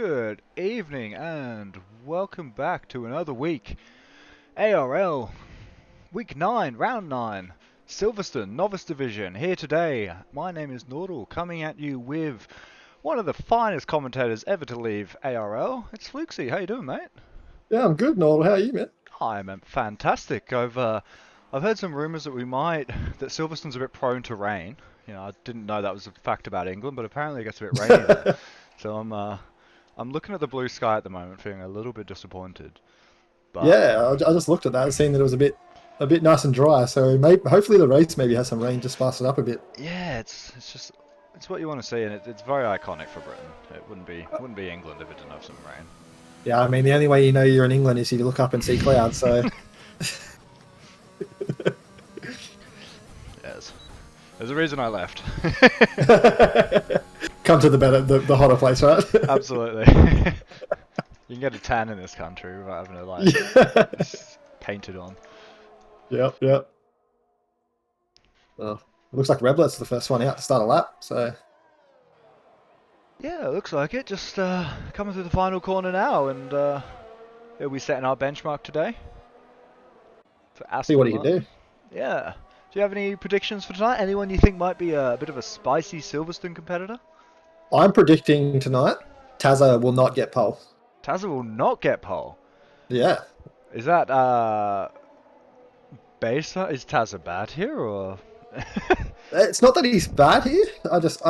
Good evening and welcome back to another week. ARL, week 9, round 9, Silverstone, Novice Division, here today. My name is Nordal, coming at you with one of the finest commentators ever to leave ARL. It's Flukesy. How you doing, mate? Yeah, I'm good, Noel. How are you, man? I'm fantastic. I've heard some rumours that that Silverstone's a bit prone to rain. You know, I didn't know that was a fact about England, but apparently it gets a bit rainy there. So I'm looking at the blue sky at the moment, feeling a little bit disappointed. But Yeah, I just looked at that, seeing that it was a bit nice and dry. So hopefully the race maybe has some rain to spice it up a bit. yeah, it's what you want to see, and it's very iconic for Britain. It wouldn't be England if it didn't have some rain. Yeah, I mean the only way you know you're in England is if you look up and see clouds. So Yes, there's a reason I left. come to the hotter place, right? Absolutely. You can get a tan in this country without having to Yeah. paint it on. Yep, yep. Well, it looks like Reblet's the first one out to start a lap. So Yeah, it looks like it. Just coming through the final corner now, and we'll be setting our benchmark today for see what Aston he can do. Martin. Yeah. Do you have any predictions for tonight? Anyone you think might be a bit of a spicy Silverstone competitor? I'm predicting tonight Tazza will not get pole. Tazza will not get pole. Yeah, Is that base? Is Tazza bad here or? it's not that he's bad here. I just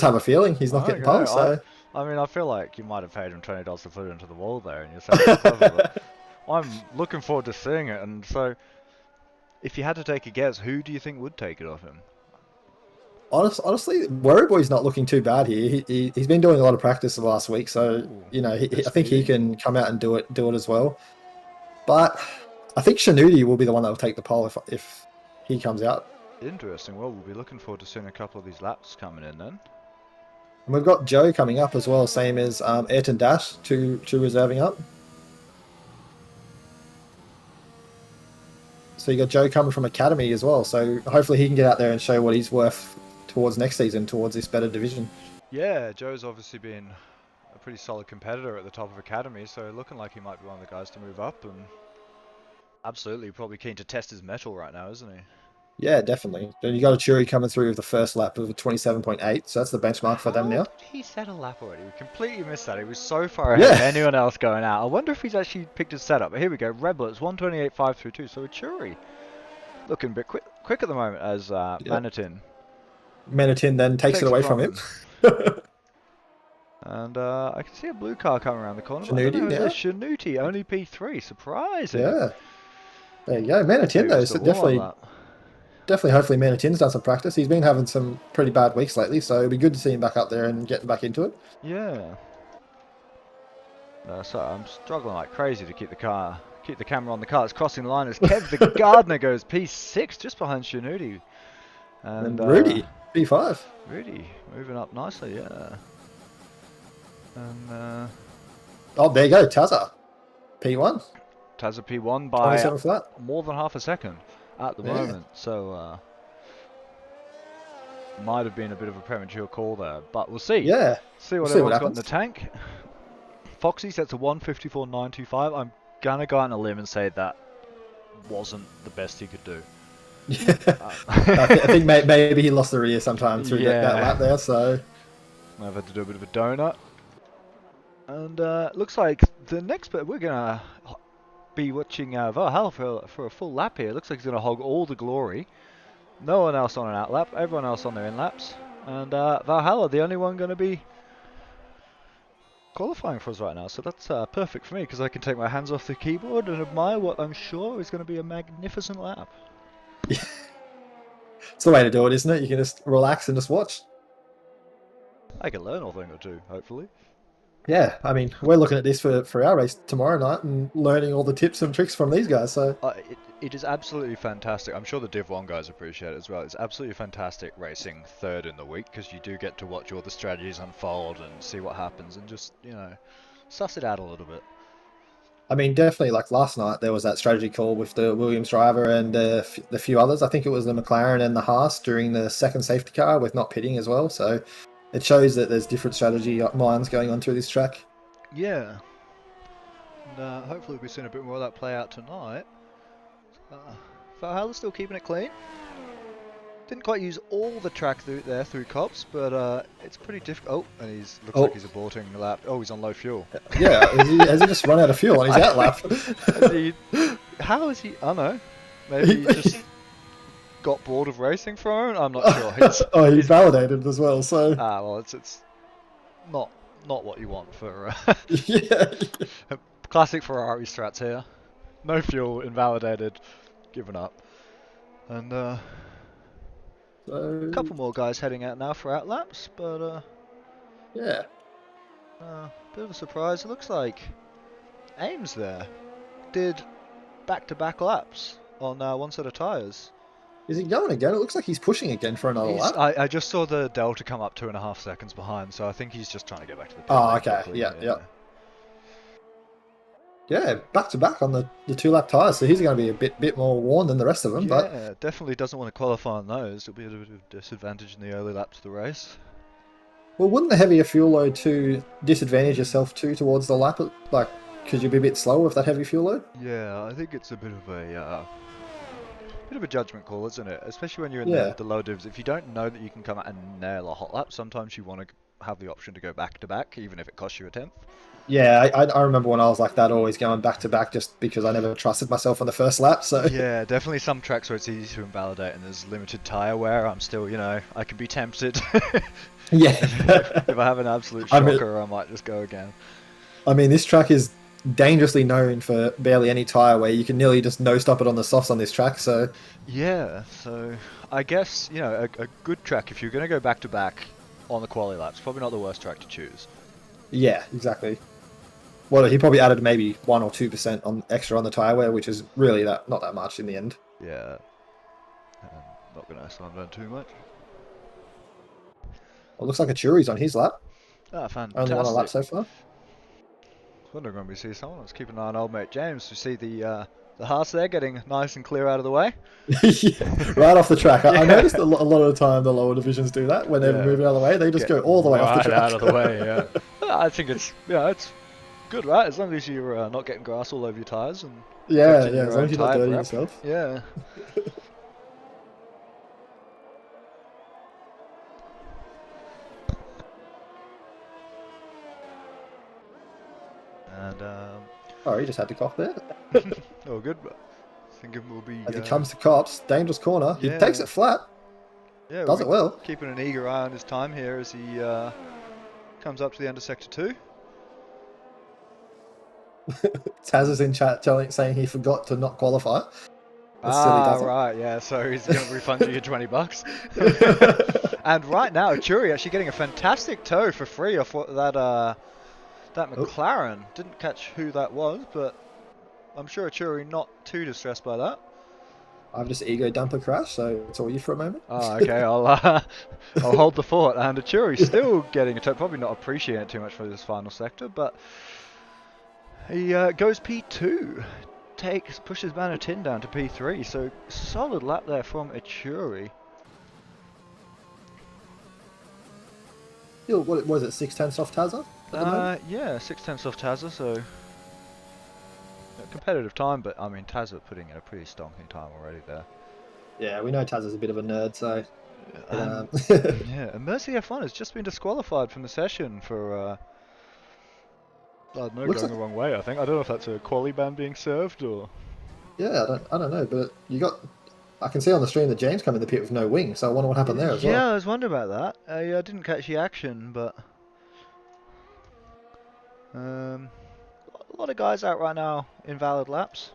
have a feeling he's not getting Okay, pole. So I mean, I feel like you might have paid him $20 to put it into the wall there, and you're saying it's clever, but I'm looking forward to seeing it. And so, if you had to take a guess, who do you think would take it off him? honestly, Worry Boy's not looking too bad here. He's been doing a lot of practice the last week, so Ooh, I think he speedy. can come out and do it as well. But I think Shanuti will be the one that will take the pole if he comes out. Interesting. Well, we'll be looking forward to seeing a couple of these laps coming in then. And we've got Joe coming up as well, same as Ayrton Dash, two reserving up. So you got Joe coming from Academy as well. So hopefully he can get out there and show what he's worth towards next season, towards this better division. Yeah, Joe's obviously been a pretty solid competitor at the top of Academy, so looking like he might be one of the guys to move up, and absolutely probably keen to test his metal right now, isn't he? Yeah, definitely. Then you got a Churi coming through with the first lap of a 27.8, so that's the benchmark for them How now. did he set a lap already? We completely missed that. He was so far ahead of Yeah, anyone else going out. I wonder if he's actually picked his setup. But here we go. Red Bullets 128.5 through 2. So Churi looking a bit quick at the moment as yeah. Manitin Menitin then takes it takes it away from from him. him. And I can see a blue car coming around the corner, but I don't know Januti who it is. now. Shanuti, only P3. Surprising. Yeah, there you go. Maybe Menitin it was though, just a so warm-up definitely, lap. definitely, hopefully Menitin's done some practice. He's been having some pretty bad weeks lately, so it'd be good to see him back up there and getting back into it. Yeah. No, so I'm struggling like crazy to keep the camera on the car. It's crossing the line as Kev the Gardener goes P6 just behind Shanuti. And And then Rudy, P5. really moving up nicely, yeah. And Oh, there you go, Tazza, P1, Tazza P1 by 27 flat. more than half a second at the Yeah, moment. So might have been a bit of a premature call there, but we'll see. yeah. See We'll what see what everyone's got in the happens. tank. Foxy sets a 154.925. I'm gonna go out on a limb and say that wasn't the best he could do. Yeah, Uh, I think maybe he lost the rear sometime through that yeah, lap there. So I've had to do a bit of a donut. And looks like the next bit we're gonna be watching Valhalla for a full lap here. Looks like he's gonna hog all the glory. No one else on an out lap, everyone else on their in laps. And Valhalla, the only one gonna be qualifying for us right now. So that's perfect for me because I can take my hands off the keyboard and admire what I'm sure is gonna be a magnificent lap. yeah, it's the way to do it, isn't it? You can just relax and just watch. I can learn a thing or two, hopefully. Yeah, I mean, we're looking at this for our race tomorrow night and learning all the tips and tricks from these guys. So It is absolutely fantastic. I'm sure the Div 1 guys appreciate it as well. It's absolutely fantastic racing third in the week because you do get to watch all the strategies unfold and see what happens and just, suss it out a little bit. I mean, definitely, like last night, there was that strategy call with the Williams driver and the few others. I think it was the McLaren and the Haas during the second safety car with not pitting as well. So it shows that there's different strategy minds going on through this track. Yeah. And hopefully we'll be seeing a bit more of that play out tonight. Valhalla's still keeping it clean. Didn't quite use all the track through Cops, but it's pretty difficult. Oh, and looks like Oh, he's aborting the lap. Oh, he's on low fuel. yeah. Has he just run out of fuel on his out lap? How is he? I don't know. Maybe he just got bored of racing from it. I'm not sure. He validated as well. So well, it's not what you want for yeah. classic Ferrari strats here. No fuel, invalidated, given up, and a So couple more guys heading out now for outlaps, but yeah. bit of a surprise. It looks like Ames there did back-to-back laps on one set of tyres. Is he going again? It looks like he's pushing again for another lap. I just saw the delta come up 2.5 seconds behind, so I think he's just trying to get back to the pit Oh, lane okay. quickly. Yeah. Yeah, back to back on the 2-lap tyres, so he's going to be a bit more worn than the rest of them. But Yeah, definitely doesn't want to qualify on those. It'll be a bit of a disadvantage in the early laps of the race. well, wouldn't the heavier fuel load to disadvantage yourself too towards the lap? Like, could you be a bit slower with that heavy fuel load? Yeah, I think it's a bit of a judgment call, isn't it? Especially when you're in Yeah. the low divs. If you don't know that you can come out and nail a hot lap, sometimes you want to have the option to go back to back, even if it costs you a tenth. Yeah, I remember when I was like that, always going back to back just because I never trusted myself on the first lap. So Yeah, definitely some tracks where it's easy to invalidate and there's limited tyre wear. I'm still, I can be tempted. yeah. If I have an absolute I mean, shocker, I might just go again. this track is dangerously known for barely any tyre wear. You can nearly just no stop it on the softs on this track. So Yeah, so I guess, a good track, if you're going to go back to back on the quali laps, probably not the worst track to choose. yeah, exactly. Well, he probably added maybe 1 or 2% on extra on the tyre wear, which is really not that much in the end. Yeah, not going to slam down too much. Well, looks like a Churi's on his lap. Ah, Only one on lap fantastic. so far. Wondering when we see someone. Let's keep an eye on old mate James. We see the Haas there getting nice and clear out of the way. Right off the track. I Yeah. noticed a lot of the time the lower divisions do that. When they're moving out of the way, they just go all the way off the track. out of the way, yeah. I think it's good, right? As long as you're not getting grass all over your tyres and yeah, protecting your as long own as you're not tyre dirtying prep. yourself. Yeah. And Oh, he just had to cough there. oh, good. But I think it will be. As he comes to cops, dangerous corner. Yeah. He takes it flat. Yeah, Does it well. Keeping an eager eye on his time here as he comes up to the end of sector 2. Taz is in chat saying he forgot to not qualify. That's silly, doesn't Right, yeah, so he's going to refund you your $20. And right now, Churi actually getting a fantastic tow for free off that McLaren. Didn't catch who that was, but I'm sure Churi not too distressed by that. I've just ego dumper crash, so it's all you for a moment. Okay, I'll hold the fort. And Churi still getting a tow, probably not appreciating it too much for this final sector, but he goes P2. Pushes Banner Tin down to P3, so solid lap there from Achuri. What was it, 6/10 off Tazza? Yeah, 6/10 off Tazza, so competitive time, but I mean Tazza putting in a pretty stonking time already there. Yeah, we know Tazza's a bit of a nerd, so. Yeah, and Mercy F1 has just been disqualified from the session for I don't know, going the wrong way. I don't know if that's a quali ban being served or. Yeah, I don't know, but I can see on the stream that James come in the pit with no wing, so I wonder what happened there as well. Yeah, I was wondering about that. I didn't catch the action, but a lot of guys out right now, invalid laps.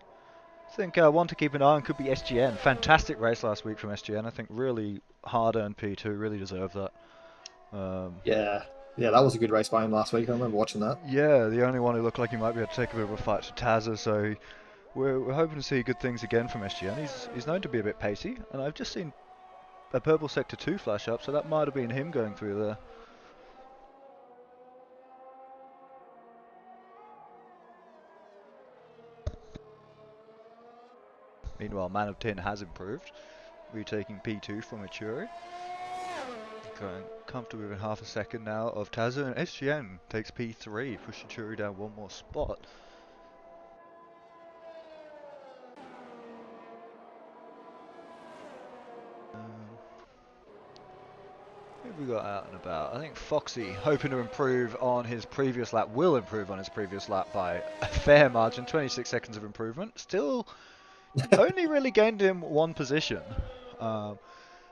I think one to keep an eye on could be SGN. Fantastic race last week from SGN. I think really hard-earned P2, really deserved that. Yeah, that was a good race by him last week. I remember watching that. Yeah, the only one who looked like he might be able to take a bit of a fight to Tazza, so we're hoping to see good things again from SGN. He's known to be a bit pacey, and I've just seen a purple sector 2 flash up, so that might have been him going through there. Meanwhile, Man of Tin has improved, retaking P2 from Achuri. Going comfortably within half a second now of Tazza, and SGN takes P3, pushing Churi down one more spot. Who have we got out and about? I think Foxy, hoping to improve on his previous lap, will improve on his previous lap by a fair margin, 26 seconds of improvement. Still, only really gained him one position.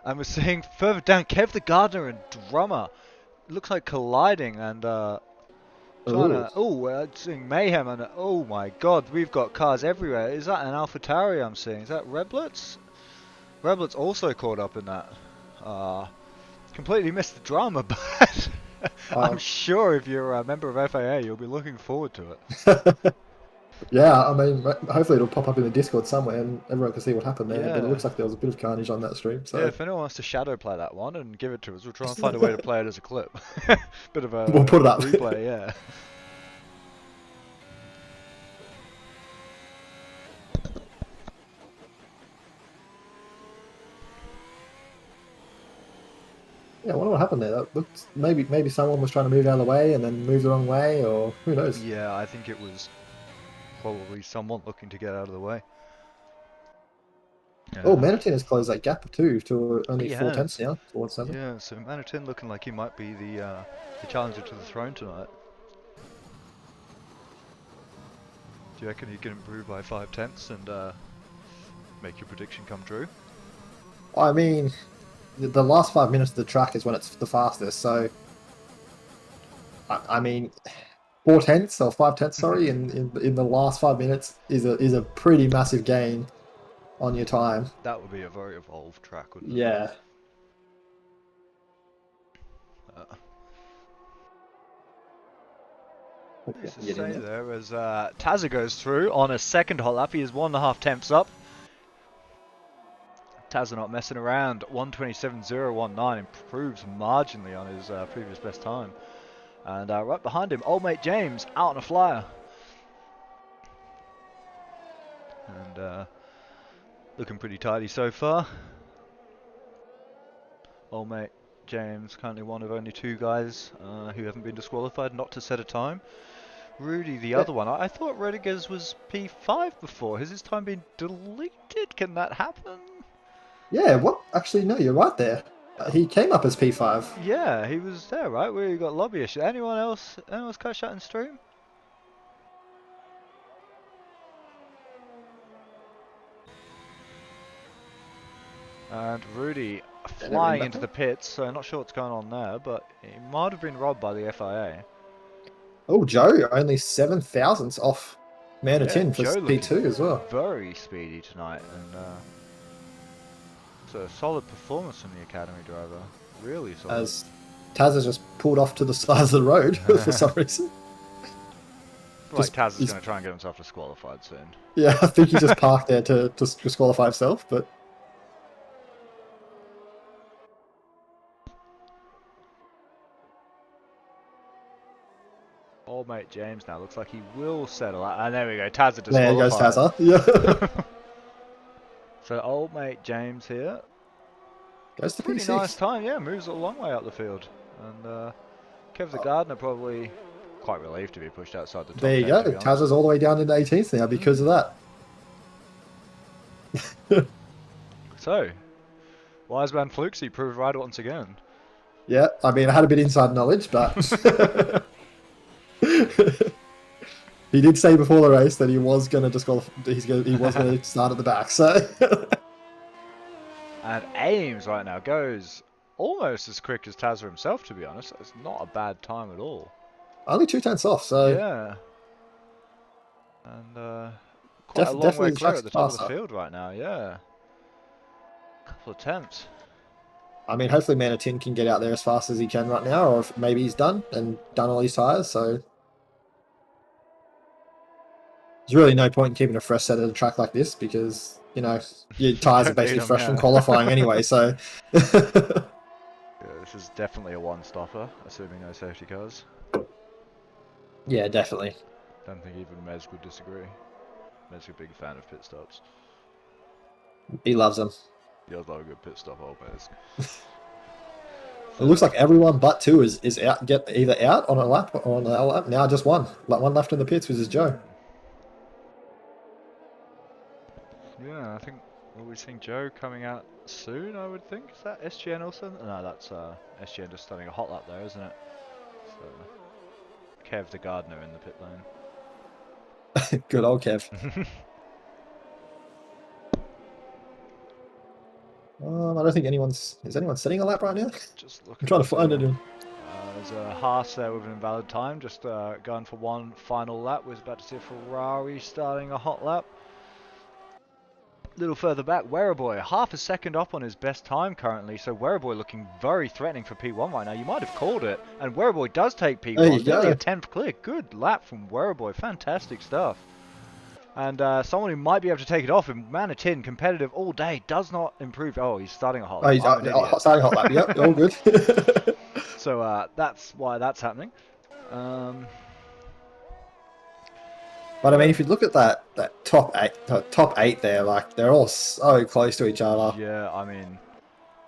And we're seeing further down, Kev the Gardener and Drummer looks like colliding and trying Ooh. to. Oh, seeing mayhem and oh my god, we've got cars everywhere. Is that an AlphaTauri I'm seeing? Is that Reblitz? Reblitz also caught up in that. Completely missed the drama, but I'm Um, sure if you're a member of FAA, you'll be looking forward to it. yeah, I mean, hopefully it'll pop up in the Discord somewhere and everyone can see what happened there. But it Yeah. looks like there was a bit of carnage on that stream. Yeah, So if anyone wants to shadow play that one and give it to us, we'll try and find a way to play it as a clip. Bit of we'll a put it up. replay, yeah. Yeah, I wonder what happened there. That looked maybe someone was trying to move out of the way and then moved the wrong way, or who knows. Yeah, I think it was probably someone looking to get out of the way. Oh, Manitin has closed that gap too to only He 4/10 has. now towards 7. Yeah, so Manitin looking like he might be the challenger to the throne tonight. Do you reckon he can improve by 5/10 and make your prediction come true? I mean, the last 5 minutes of the track is when it's the fastest. So, I mean, 4/10 or 5/10, sorry, in the last 5 minutes is a pretty massive gain on your time. That would be a very evolved track, wouldn't it? Yeah. Nice to Get in say there. there as Tazza goes through on a second hot lap. He is 1.5 tenths up. Tazza not messing around. 1:27.019 improves marginally on his previous best time. And right behind him, old mate James out on a flyer. And looking pretty tidy so far. Old mate James currently one of only two guys who haven't been disqualified not to set a time. Rudy, the Yeah. other one. I thought Rodriguez was P5 before. Has his time been deleted? Can that happen? Yeah, what? Actually, no, you're right there. He came up as P5. Yeah, he was there, right? We got lobby issue. Anyone else? Anyone else catch that in stream? And Rudy flying into the pits, so not sure what's going on there, but he might have been robbed by the FIA. Oh, Joe, only 7 thousandths off Manitin for Joe P2 as well. very speedy tonight, and it's a solid performance from the Academy driver. Really solid. As Taz has just pulled off to the side of the road for some reason. Like Taz is going to try and get himself disqualified soon. Yeah, I think he just parked there to disqualify himself, but... Old mate James now looks like he will settle out. And there we go, Tazza disqualified. There goes Tazza. Yeah. So old mate James here. Goes to Pretty P6. nice time, yeah, moves a long way up the field. And Kev the Gardener probably quite relieved to be pushed outside the top 10. There you go. Tazza's all the way down into 18th now because of that. So, wise man Fluxy proved right once again. Yeah, I mean, I had a bit inside knowledge, but... he did say before the race that he was going to disqualify. He was going to start at the back, so... And Ames right now goes almost as quick as Tazza himself, to be honest. It's not a bad time at all. Only 2/10 off, so... Yeah. And quite a long way clear at the top of the field right now, yeah. Couple of attempts. I mean, hopefully Manitin can get out there as fast as he can right now, or if maybe he's done all his tyres, so... There's really no point in keeping a fresh set at a track like this, because, you know, your tyres are basically fresh from qualifying anyway, so... Yeah, this is definitely a one-stopper, assuming no safety cars. Yeah, definitely. Don't think even Mez would disagree. Mez is a big fan of pit stops. He loves them. He does love a good pit stop, old Mez. It looks like everyone but two is out, get either out on a lap or on a lap. Now just one. Like one left in the pits, which is Joe. Yeah, I think we'll be seeing Joe coming out soon, I would think. Is that SGN also? No, that's SGN just starting a hot lap there, isn't it? So, Kev the gardener in the pit Good old Kev. lane. I don't think anyone's. Is anyone setting a lap right now? Just I'm looking trying to to... find it. there's a Haas there with an invalid time, just going for one final lap. We're about to see a Ferrari starting a hot lap. A little further back, Werreboy, half a second up on his best time currently, so Werreboy looking very threatening for P1 right now. You might have called it, and Werreboy does take There you P1, nearly a go. 10th clear. Good lap from Werreboy, fantastic stuff. And someone who might be able to take it off in Manitin, competitive all day, does not improve. Oh, he's starting a hot Oh, lap. he's I'm an idiot. starting hot lap. Yep, all good. So that's why that's happening. But I mean, if you look at that top eight there, like they're all so close to each other. Yeah, I mean,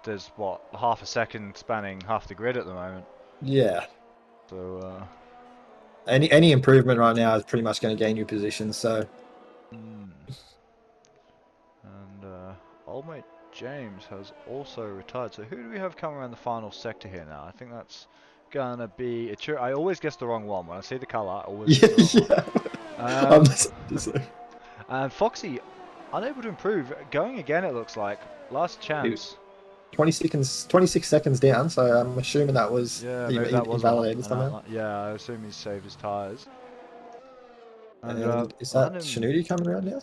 there's what, half a second spanning half the grid at the moment. Yeah. So Any improvement right now is pretty much going to gain you position. So and old mate James has also retired. So who do we have coming around the final sector here now? I think that's gonna be. I always guess the wrong one when I see the colour. I always yeah, guess the wrong one. yeah. I'm just And Foxy, unable to improve. Going again, it looks like. Last chance. 26 seconds down. So I'm assuming that was Yeah, maybe that was invalidated somehow. yeah, I assume he's saved his tyres. And is that behind him, Shinudi coming around now?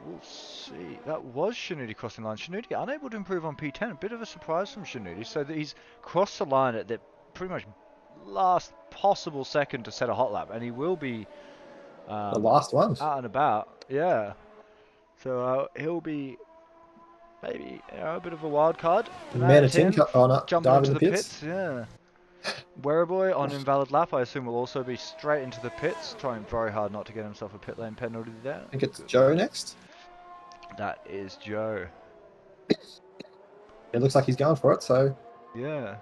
we'll see. That was Shinudi crossing the line. Shinudi unable to improve on P10. A bit of a surprise from Shinudi. So that he's crossed the line at the pretty much last possible second to set a hot lap. And he will be The last one. out and about. Yeah. So he'll be maybe a bit of a wild card. Manitin Jumping dive into in the the pits. Yeah. Werreboy on invalid lap, I assume will also be straight into the pits, trying very hard not to get himself a pit lane penalty there. I think it's Joe next. That is Joe. It looks like he's going for it, so Yeah.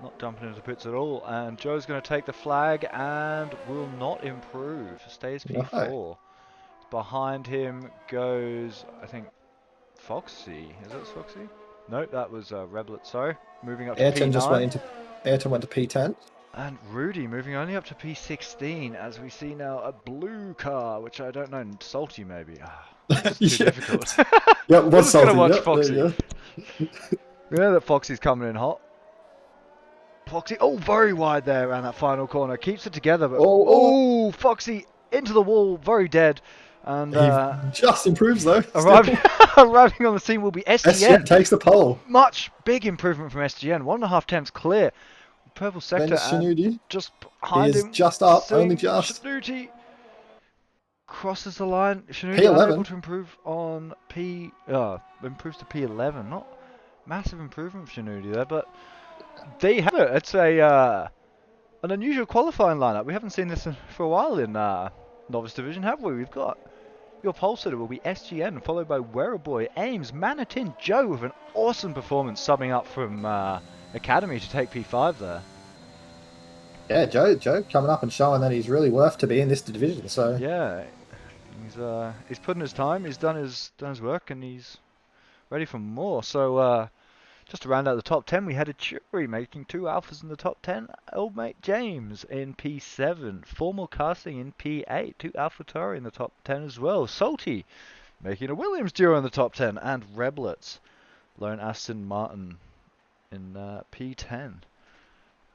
Not jumping into the pits at all. And Joe's going to take the flag and will not improve. Stays P4. no. Behind him goes, I think, Foxy. Is that Foxy? Nope, that was Reblet, sorry. Moving up to P9. Ayrton went to P10. And Rudy moving only up to P16 as we see now a blue car, which I don't know, Salty maybe. It's too difficult. Yeah, We're what's just going to watch yep, Foxy. We know that Foxy's coming in hot. Foxy, oh, very wide there around that final corner. Keeps it together, but oh, Foxy into the wall, very dead. And he just improves though. Arriving on the scene will be SGN. SGN takes the pole. Much big improvement from SGN. 1.5 temps clear. Purple sector and just behind him. Just up, only just. Shanuti crosses the line. Shanuti P11. unable to improve on improves to P11. Not massive improvement for Shanuti there, but there you have it. It's a an unusual qualifying lineup. We haven't seen this for a while in Novice Division, have we? We've got your pole sitter will be SGN, followed by Werreboy, Ames, Manitin, Joe with an awesome performance subbing up from Academy to take P5 there. Yeah, Joe coming up and showing that he's really worth to be in this division. So yeah, he's put in his time, he's done his work, and he's ready for more. So just to round out the top 10, we had a Jury making 2 alphas in the top 10. Old mate James in P7. Formal Casting in P8. 2 AlphaTauri in the top 10 as well. Salty making a Williams duo in the top 10. And Reblets, Lone Aston Martin in P10.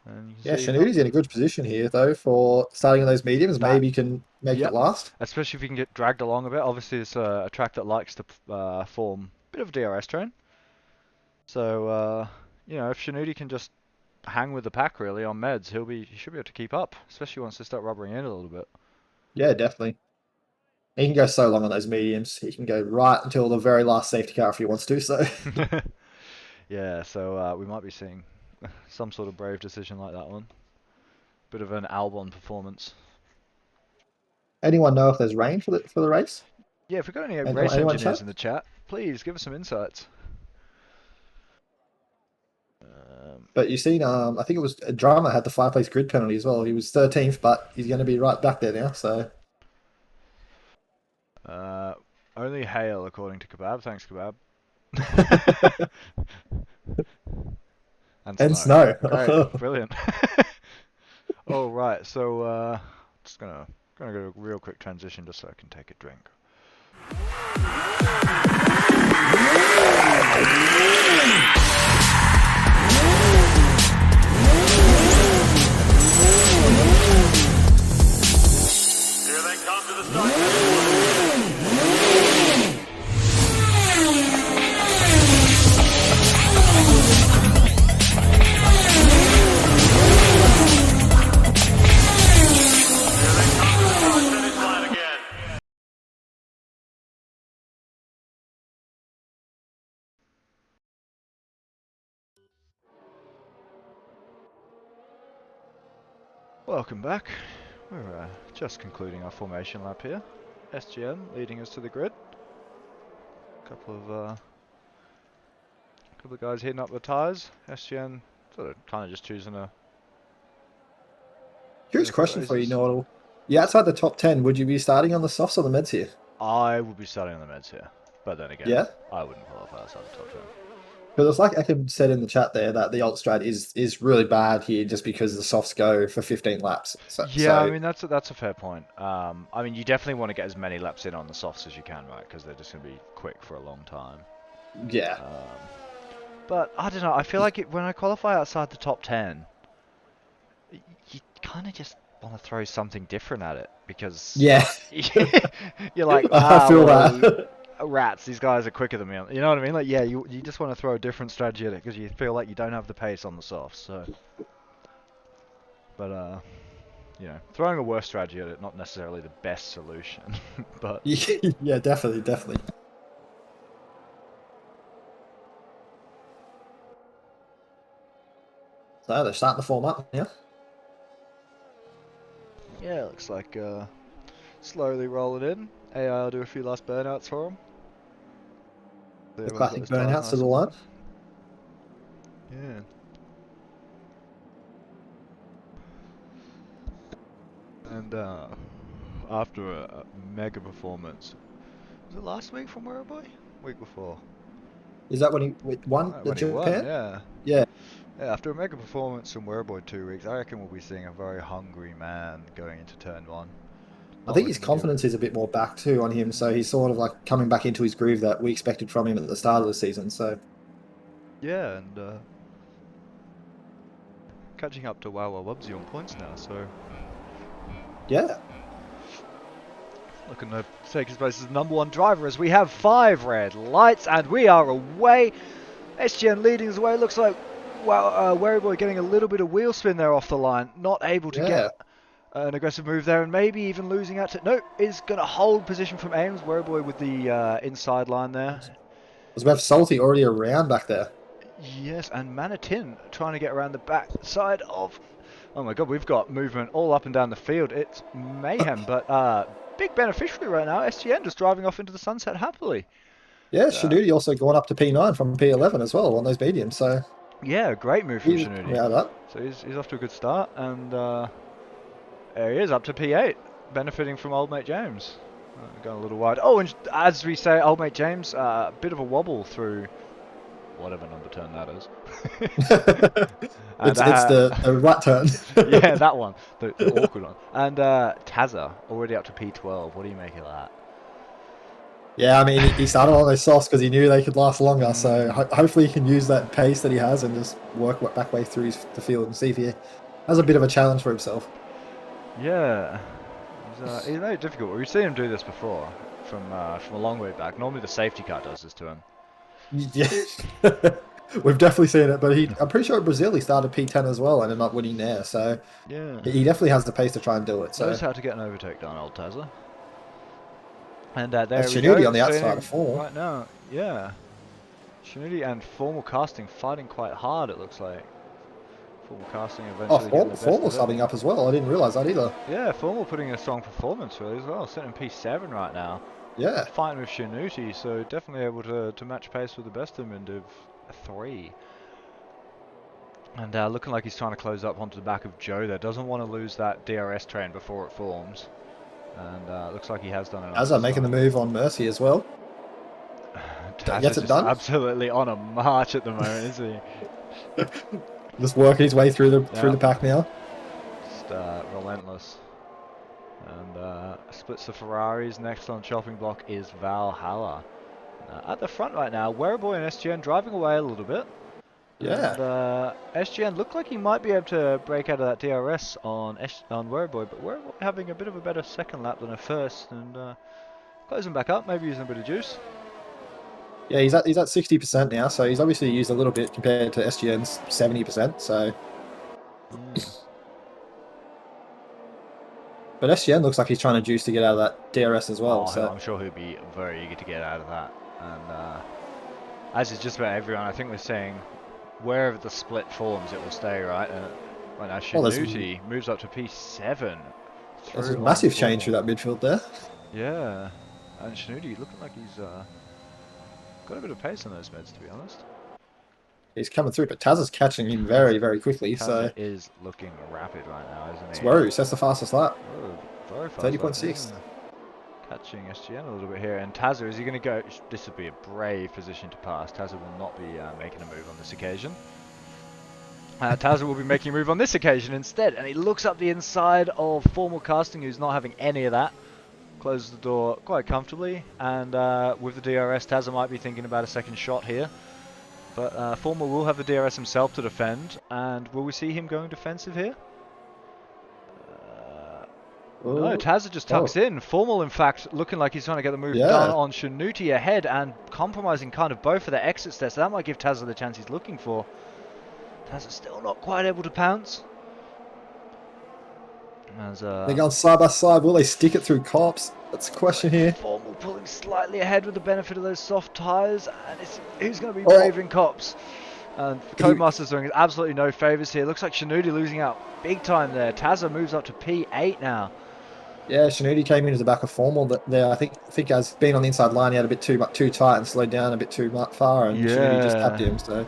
And yeah, Shanuti's in a good position here though for starting in those mediums. Maybe can make it last. Especially if you can get dragged along a bit. Obviously, it's a track that likes to form a bit of a DRS train. So, you know, if Shanuti can just hang with the pack really on meds, he should be able to keep up, especially once they start rubbering in a little bit. Yeah, definitely. He can go so long on those mediums. He can go right until the very last safety car if he wants to. So, yeah, so we might be seeing some sort of brave decision like that one. Bit of an Albon performance. Anyone know if there's rain for the race? Yeah, if we've got any race engineers in the chat, please give us some insights. But you've seen, I think it was Drama had the fireplace grid penalty as well. He was 13th, but he's going to be right back there now. So Uh, only hail, according to Kebab. Thanks, Kebab. And and snow. snow. Great, brilliant. All right, so just gonna go a real quick transition just so I can take a drink. Here they come to the start. Finish line again. Welcome back. We're just concluding our formation lap here. SGM leading us to the grid. Couple of guys hitting up the tyres. SGN sort of kind of just choosing a. Curious question for you, Nordal. You outside the top 10, would you be starting on the softs or the meds here? I would be starting on the meds here, but then again, Yeah? I wouldn't qualify outside the top 10. Because it's like Ekim said in the chat there that the alt strat is really bad here just because the softs go for 15 laps. Yeah, I mean that's a fair point. I mean you definitely want to get as many laps in on the softs as you can, right? Because they're just going to be quick for a long time. yeah. But I don't know. I feel like when I qualify outside the top 10, you kind of just want to throw something different at it because Yeah. you're like, I feel that. rats, these guys are quicker than me. You know what I mean? Like, yeah, you just want to throw a different strategy at it because you feel like you don't have the pace on the softs. So, but you know, throwing a worse strategy at it, not necessarily the best solution, but Yeah, definitely, definitely. So they're starting to form up, yeah. yeah, it looks like slowly rolling in. AI will do a few last burnouts for them. The classic burnouts to the line. Yeah. And after a mega performance, was it last week from Werribee? Week before. Is that when he won the When he won, Japan? yeah. Yeah. Yeah, after a mega performance from Werribee 2 weeks, I reckon we'll be seeing a very hungry man going into turn 1. I Not think his looking too... confidence is a bit more back too on him, so he's sort of like coming back into his groove that we expected from him at the start of the season. So Yeah, and catching up to Wawa Wubsy on points now, so yeah, looking to take his place as the #1 driver as we have 5 red lights and we are away. SGN leading us away. Looks like Werribee getting a little bit of wheel spin there off the line, not able to get yeah. an aggressive move there, and maybe even losing out to... Nope, is going to hold position from Ames. Werribee with the inside line there. Was we have Salty already around back there? Yes, and Manitin trying to get around the back side of... Oh my god, we've got movement all up and down the field. It's mayhem, but big beneficiary right now. SGN just driving off into the sunset happily. Yeah, Shanuti also gone up to P9 from P11 as well on those mediums. So Yeah, great move from he's Shanuti. coming out of that. So he's off to a good start, and there he is, up to P8, benefiting from old mate James. Going a little wide. Oh, and as we say, old mate James, a bit of a wobble through whatever number turn that is. And, it's the right turn. yeah, that one, the awkward one. And Tazza already up to P12. What do you make of that? Yeah, I mean, he started on those softs because he knew they could last longer. So hopefully he can use that pace that he has and just work back way through the field and see if he has a bit of a challenge for himself. Yeah, he's very difficult. We've seen him do this before from a long way back. Normally the safety car does this to him. Yeah, we've definitely seen it. But I'm pretty sure in Brazil he started P10 as well and ended up winning there. So Yeah, he definitely has the pace to try and do it. So knows how to get an overtake done, old Tazza. And there that's we Shanuti go, on the seeing outside him of 4. right now. Yeah, Shanuti and Formal Casting fighting quite hard. It looks like Formal Casting Oh, eventually getting the best Formal of it. subbing up as well. I didn't realise that either. Yeah, Formal putting in a strong performance really as well, sitting in P7 right now. Yeah. Fighting with Shanuti, so definitely able to match pace with the best of them in Div 3. And looking like he's trying to close up onto the back of Joe there. Doesn't want to lose that DRS train before it forms. And looks like he has done enough. Azza making the move on Mercy as well. Taz Gets is it just done. absolutely on a march at the moment, isn't he? Just working his way through the pack now. Just relentless. And splits the Ferraris. Next on chopping block is Valhalla. At the front right now, Wereboy and SGN driving away a little bit. Yeah. And SGN looked like he might be able to break out of that DRS on Wereboy, but Wereboy having a bit of a better second lap than a first, and closing back up, maybe using a bit of juice. Yeah, he's at 60% now, so he's obviously used a little bit compared to SGN's 70%. So, but SGN looks like he's trying to juice to get out of that DRS as well. Oh, So I'm sure he'll be very eager to get out of that. And as is just about everyone, I think we're saying wherever the split forms, it will stay, right? And right now, Shinuti moves up to P7. There's a massive change through that midfield there. Yeah, and Shinuti looking like he's got a bit of pace on those meds, to be honest. He's coming through, but Taz is catching him very, very quickly. Taz so is looking rapid right now, isn't he? It's Worus. That's the fastest lap. Oh, very fast. 30.6. Catching SGN a little bit here. And Tazza, is he going to go? This would be a brave position to pass. Tazza will not be making a move on this occasion. Tazza will be making a move on this occasion instead. And he looks up the inside of Formal Casting, who's not having any of that. Closes the door quite comfortably. And with the DRS, Tazza might be thinking about a second shot here. But Formal will have the DRS himself to defend. And will we see him going defensive here? No, Tazza just tucks in. Formal, in fact, looking like he's trying to get the move done on Shinuti ahead and compromising kind of both of their exits there. So that might give Tazza the chance he's looking for. Tazza still not quite able to pounce. They're going side by side. Will they stick it through cops? That's a question here. Formal pulling slightly ahead with the benefit of those soft tyres. And who's going to be braving cops? And Codemaster's doing absolutely no favours here. Looks like Shinuti losing out big time there. Tazza moves up to P8 now. Yeah, Shinuti came into the back of Formal there. I think as being on the inside line, he had a bit too tight and slowed down a bit too far, and Shinuti just tapped him, so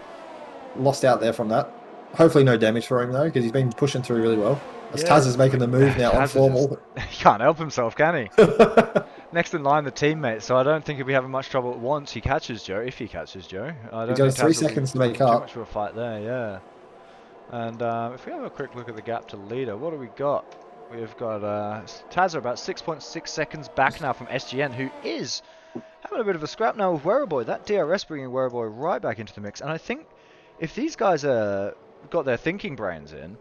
lost out there from that. Hopefully no damage for him though, because he's been pushing through really well. As Taz is making the move now on Formal. He can't help himself, can he? Next in line, the teammate, so I don't think he'll be having much trouble once he catches Joe, if he catches Joe. I don't He's got 3 seconds to make up. Too much of a fight there, yeah. And if we have a quick look at the gap to leader, what do we got? We've got Tazza about 6.6 seconds back now from SGN, who is having a bit of a scrap now with Wereboy. That DRS bringing Wereboy right back into the mix. And I think if these guys got their thinking brains in,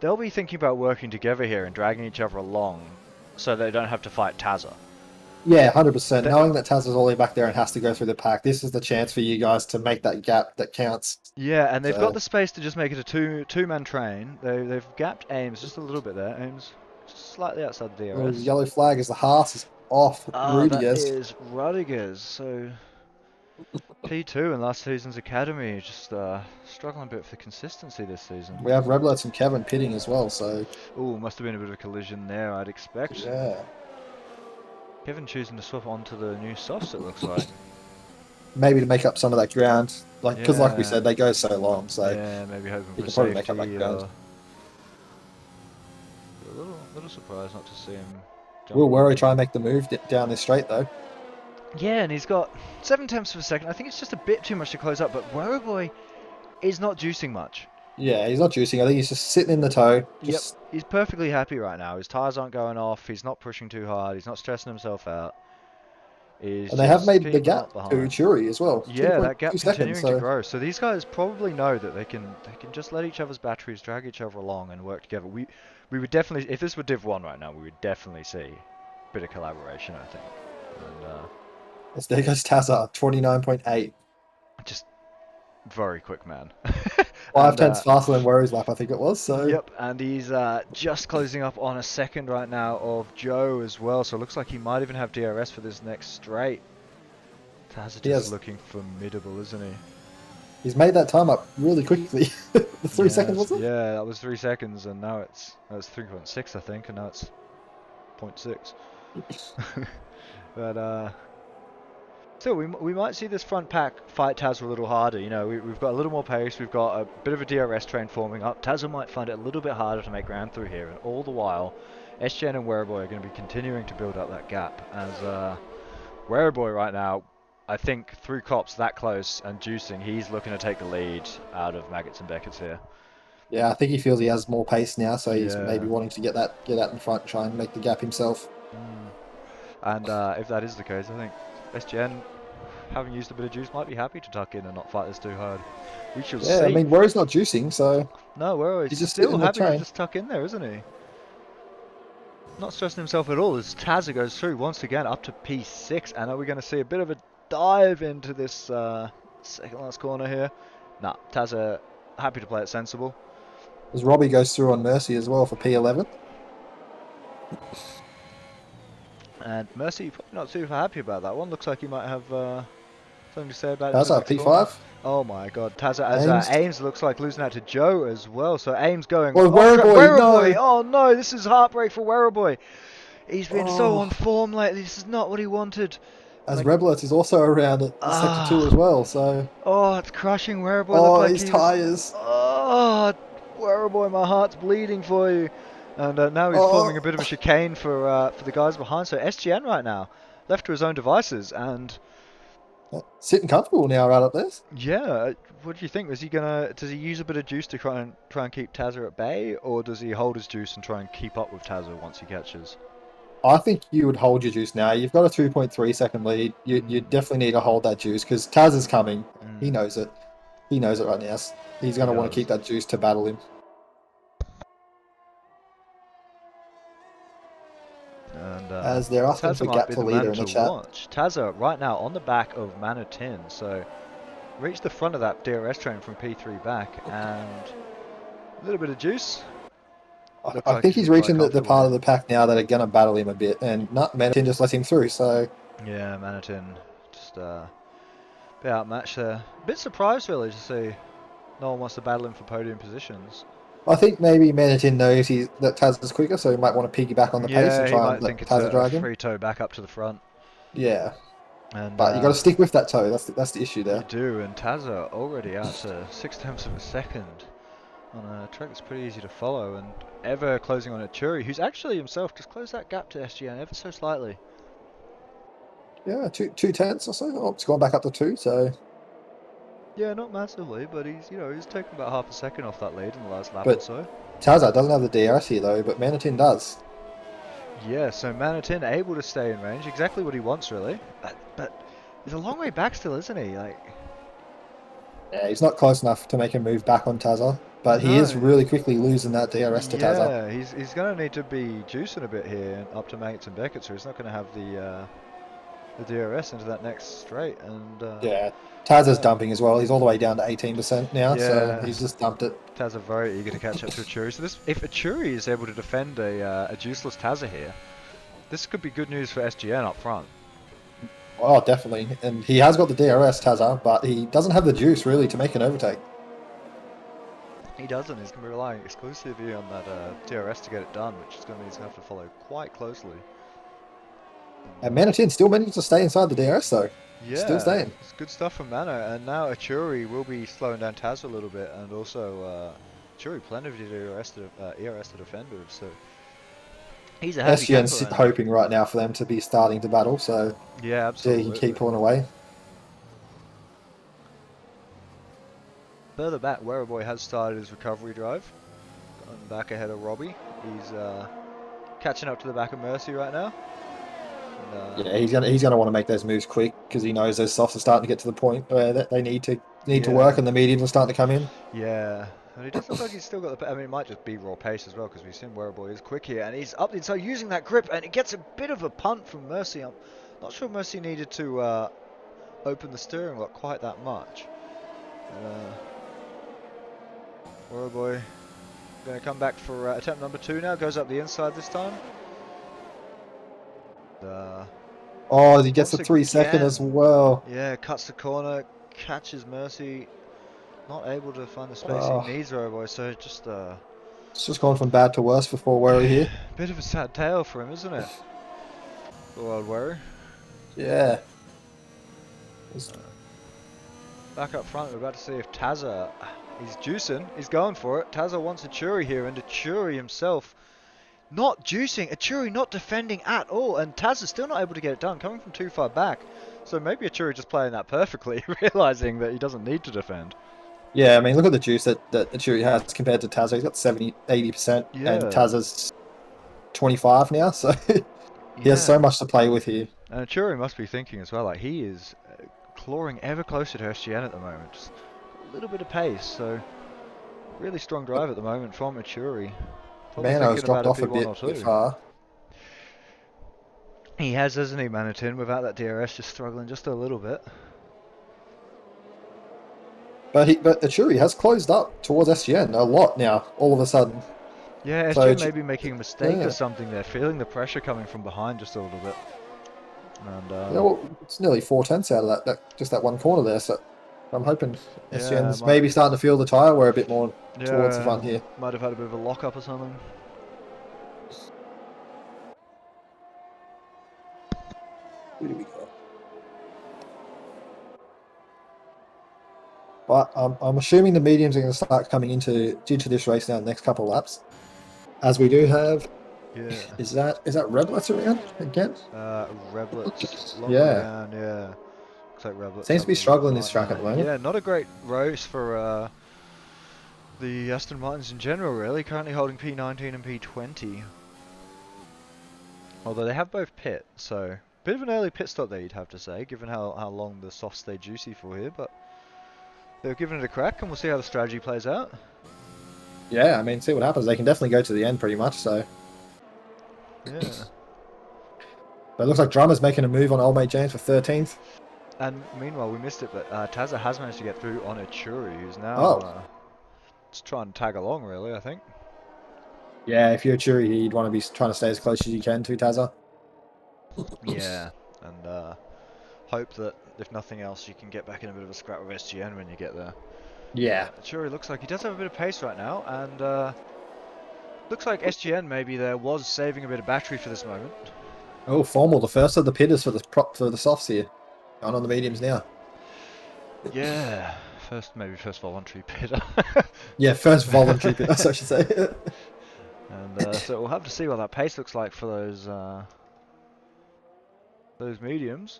they'll be thinking about working together here and dragging each other along so they don't have to fight Tazza. Yeah, 100%. Knowing that Tazza's all the way back there and has to go through the pack, this is the chance for you guys to make that gap that counts. Yeah, and they've got the space to just make it a two-man train. They've gapped Ames just a little bit there. Ames just slightly outside the DRS. Well, the yellow flag is the Haas is off. That is Rodriguez. So P2 in last season's academy, just struggling a bit for the consistency this season. We have Reblets and Kevin pitting as well, so... Oh, must have been a bit of a collision there, I'd expect. Yeah. Kevin choosing to swap onto the new softs, it looks like. Maybe to make up some of that ground. Because like we said, they go so long, so... Yeah, maybe hoping for can probably make up that ground. A little surprised not to see him jump. Will Worry try and make the move down this straight, though. Yeah, and he's got 7 tenths of a second. I think it's just a bit too much to close up, but Wereboy is not juicing much. Yeah, he's not juicing. I think he's just sitting in the toe. Yep, he's perfectly happy right now. His tyres aren't going off. He's not pushing too hard. He's not stressing himself out. And they have made the gap to Churi as well. Yeah, that gap continuing to grow. So these guys probably know that they can just let each other's batteries drag each other along and work together. We would definitely, if this were Div 1 right now, we would definitely see a bit of collaboration, I think. And there goes Tazza, 29.8. Just very quick, man. 5 tenths faster than Worry's lap, I think it was. So. Yep, and he's just closing up on a second right now of Joe as well. So it looks like he might even have DRS for this next straight. Tazza just looking formidable, isn't he? He's made that time up really quickly. The 3 seconds, was it? Yeah, that was 3 seconds, and now it's 3.6, I think, and now it's 0.6. But Still, we might see this front pack fight Tazza a little harder. You know, we've got a little more pace. We've got a bit of a DRS train forming up. Tazza might find it a little bit harder to make ground through here, and all the while, SGN and Wereboy are going to be continuing to build up that gap. As Wereboy right now, I think through cops that close and juicing, he's looking to take the lead out of Maggots and Beckett's here. Yeah, I think he feels he has more pace now, so he's Yeah. maybe wanting to get out in front, try and make the gap himself. And if that is the case, I think SGN, having used a bit of juice, might be happy to tuck in and not fight this too hard. We shall see. Yeah, I mean, Worry's not juicing, so... No, Wereboy's he's just still sitting in the happy to train. just tuck in there, isn't he? Not stressing himself at all as Tazza goes through once again up to P6. And are we going to see a bit of a dive into this second last corner here? Nah, Tazza happy to play it sensible. As Robbie goes through on Mercy as well for P11. And Mercy probably not too happy about that one. Looks like he might have something to say about it. Tazza, P5. Oh my god, Tazza as Ames looks like losing out to Joe as well. So Ames going. Oh, Wereboy, no. Oh no, this is heartbreak for Wereboy. He's been so on form lately. This is not what he wanted. As Reblet is also around at Sector 2 as well, so... Oh, it's crushing Wereboy. Oh, his tyres. Oh, Wereboy, my heart's bleeding for you. And now he's forming a bit of a chicane for the guys behind. So SGN right now, left to his own devices, and... sitting comfortable now right up there. Yeah, what do you think? Does he use a bit of juice to try and keep Tazza at bay, or does he hold his juice and try and keep up with Tazza once he catches? I think you would hold your juice now. You've got a 2.3 second lead. You definitely need to hold that juice because Taz is coming. He knows it. He knows it right now. He's going to want to keep that juice to battle him. And, as they're asking for gap to leader in the chat. Tazza right now on the back of Manatin, so reached the front of that DRS train from P3 back, and a little bit of juice. I think he's reaching the part of the pack now that are going to battle him a bit, and Manatin just let him through, so... Yeah, Manatin just a bit outmatched there. A bit surprised really to see no one wants to battle him for podium positions. I think maybe Manatin knows that Taz is quicker, so he might want to piggyback on the pace and try and let Taz drag him. Free toe back up to the front. Yeah. And, but you got to stick with that toe. That's the issue there. You do, and Tazza already out to 0.6 of a second on a track that's pretty easy to follow, and ever closing on Achuri, who's actually himself just closed that gap to SGN ever so slightly. Yeah, 2/10 or so. Oh, it's gone back up to 2, so... Yeah, not massively, but he's taken about half a second off that lead in the last lap or so. Tazza doesn't have the DRS here though, but Manatin does. Yeah, so Manatin able to stay in range, exactly what he wants really. But he's a long way back still, isn't he? Yeah, he's not close enough to make a move back on Tazza, but he is really quickly losing that DRS to Tazza. Yeah, he's going to need to be juicing a bit here up to Maggots and Beckett, so he's not going to have the DRS into that next straight. And yeah, Tazza's dumping as well. He's all the way down to 18% now, so he's just dumped it. Tazza very eager to catch up to Achuri. So if Achuri is able to defend a juiceless Tazza here, this could be good news for SGN up front. Oh, definitely. And he has got the DRS, Tazza, but he doesn't have the juice really to make an overtake. He doesn't. He's going to be relying exclusively on that DRS to get it done, which is going to mean he's going to have to follow quite closely. And Manatin still managed to stay inside the DRS though. Yeah, still staying. It's good stuff from Mana, and now Achuri will be slowing down Taz a little bit, and also Achuri plenty of ERS to defend with, so he's a heavy SGN's hoping right now for them to be starting to battle, so yeah, absolutely. He can keep pulling away. Further back, Wereboy has started his recovery drive, going back ahead of Robbie. He's catching up to the back of Mercy right now. Yeah, he's gonna want to make those moves quick because he knows those softs are starting to get to the point where they need to work and the mediums are starting to come in. Yeah, and he does look like he's still got the. I mean, it might just be raw pace as well because we've seen Wereboy is quick here, and he's up the inside using that grip, and it gets a bit of a punt from Mercy. I'm not sure Mercy needed to open the steering lock quite that much. Wereboy going to come back for attempt number 2 now. Goes up the inside this time. Oh, he gets the 3 second as well. Yeah, cuts the corner, catches Mercy, not able to find the space he needs, Wereboy. So just it's just gone from bad to worse for Worry here. Bit of a sad tale for him, isn't it? The old Worry. Yeah. Back up front, we're about to see if Tazza is juicing. He's going for it. Tazza wants Achuri here, and Achuri himself not juicing. Achuri not defending at all, and Tazza's still not able to get it done, coming from too far back. So maybe Achuri just playing that perfectly, realizing that he doesn't need to defend. Yeah, I mean, look at the juice that Achuri has compared to Tazza. He's got 70, 80%, and Tazza's 25 now, so he has so much to play with here. And Achuri must be thinking as well, like he is clawing ever closer to SGN at the moment. Just a little bit of pace, so really strong drive at the moment from Achuri. Man, I was dropped off a bit far. He has, hasn't he, Manitin, without that DRS just struggling just a little bit. But Achuri has closed up towards SGN a lot now, all of a sudden. Yeah, SGN may be making a mistake or something there, feeling the pressure coming from behind just a little bit. And, yeah, well, it's nearly 4/10 out of just that one corner there, so I'm hoping SGN's maybe starting to feel the tyre wear a bit more towards the front here. Might have had a bit of a lock-up or something. Who do we got? But I'm assuming the mediums are going to start coming into this race now in the next couple of laps, as we do have. Yeah. Is that Reblets around again? Reblets. Yeah. Yeah. Looks like Reblets. Seems to be struggling this track at the moment. Yeah, not a great race for the Aston Martins in general, really. Currently holding P19 and P20. Although they have both pit, so bit of an early pit stop there, you'd have to say, given how long the softs stay juicy for here. But they're giving it a crack, and we'll see how the strategy plays out. Yeah, I mean, see what happens. They can definitely go to the end pretty much, so. Yeah. But it looks like Drummer's making a move on Old Mate James for 13th. And meanwhile, we missed it, but Tazza has managed to get through on Achuri, who's now just trying to tag along, really, I think. Yeah, if you're Achuri, you'd want to be trying to stay as close as you can to Tazza. Yeah, and hope that, if nothing else, you can get back in a bit of a scrap with SGN when you get there. Yeah. Achuri looks like he does have a bit of pace right now, and looks like SGN maybe there was saving a bit of battery for this moment. Oh, Formal, the first of the pitters for the softs here. Going on the mediums now. Yeah, maybe first voluntary pitter. Yeah, first voluntary pitter, that's what I should say. And so we'll have to see what that pace looks like for those mediums.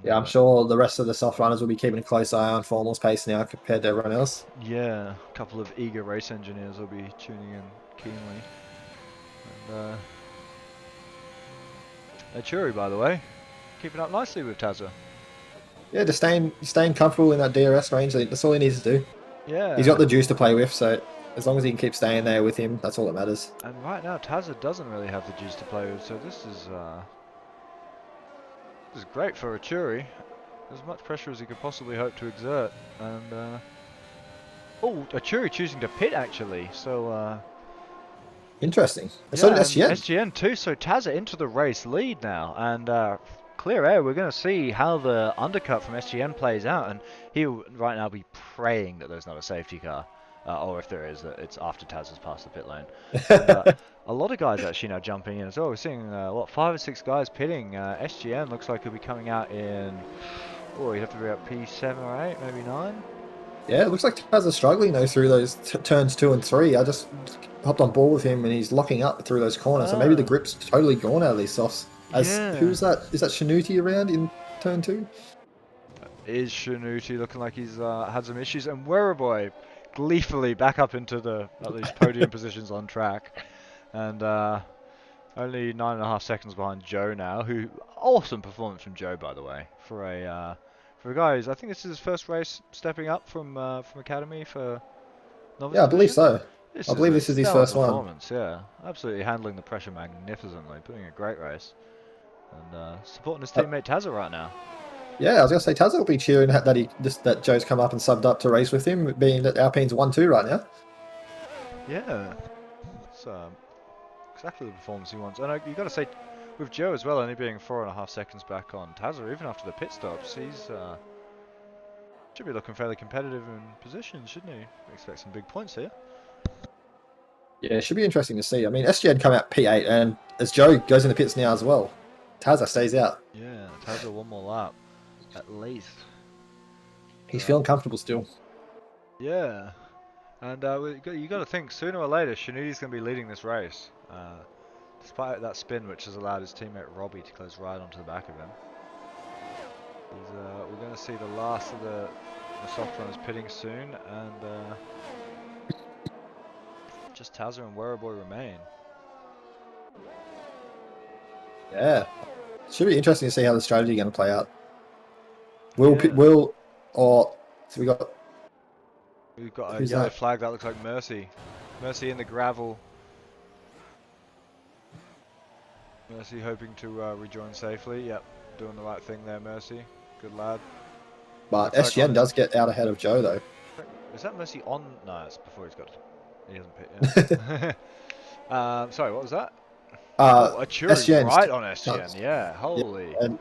Yeah, I'm sure the rest of the soft runners will be keeping a close eye on Formal's pace now compared to everyone else. Yeah, a couple of eager race engineers will be tuning in keenly. And Achuri, by the way, keeping up nicely with Tazza. Yeah, just staying comfortable in that DRS range. That's all he needs to do. Yeah. He's got the juice to play with, so as long as he can keep staying there with him, that's all that matters. And right now, Tazza doesn't really have the juice to play with, so this is great for Achuri. As much pressure as he could possibly hope to exert. And Achuri choosing to pit actually. So interesting. And so did SGN. SGN too. So Tazza into the race lead now, and clear air. We're going to see how the undercut from SGN plays out, and he'll right now be praying that there's not a safety car, or if there is, that it's after Tazza's passed the pit lane. And, a lot of guys actually now jumping in as well. We're seeing 5 or 6 guys pitting. SGN looks like he'll be coming out in. Oh, he'd have to be at P7 or 8, maybe 9. Yeah, it looks like Tazza's struggling though through those turns 2 and 3. I just hopped on board with him and he's locking up through those corners. So maybe the grip's totally gone out of these softs. Who's that? Is that Shanuti around in turn 2? Is Shanuti looking like he's had some issues? And Werreboy gleefully back up into at least podium positions on track. And only 9.5 seconds behind Joe now. Awesome performance from Joe, by the way, for a guy who's, I think this is his first race stepping up from Academy for Novice. Yeah, I believe so. I believe this is his first one. Yeah, absolutely handling the pressure magnificently, putting a great race, and supporting his teammate Tazza right now. Yeah, I was gonna say Tazza will be cheering that Joe's come up and subbed up to race with him, being that Alpine's 1-2 right now. Yeah, it's exactly the performance he wants. And you got to say, with Joe as well, only being 4.5 seconds back on Tazza, even after the pit stops, he's should be looking fairly competitive in position, shouldn't he? We expect some big points here. Yeah, it should be interesting to see. I mean, SGN come out P8, and as Joe goes in the pits now as well, Tazza stays out. Yeah, Tazza one more lap. at least. He's feeling comfortable still. Yeah. And you got to think, sooner or later, Shinuti's going to be leading this race. Despite that spin, which has allowed his teammate Robbie to close right onto the back of him. We're going to see the last of the soft runners pitting soon, and just Tazza and Werrowboy remain. Yeah. Should be interesting to see how the strategy is going to play out. So We've got a who's yellow that? flag that looks like Mercy. Mercy in the gravel. Mercy hoping to rejoin safely. Yep, doing the right thing there, Mercy. Good lad. But Looks like SGN does get out ahead of Joe though. Is that Mercy on? No, it's before he's got. He hasn't pit yet. Sorry, what was that? Achuri SGN's right on SGN. Yeah, Yeah, holy. and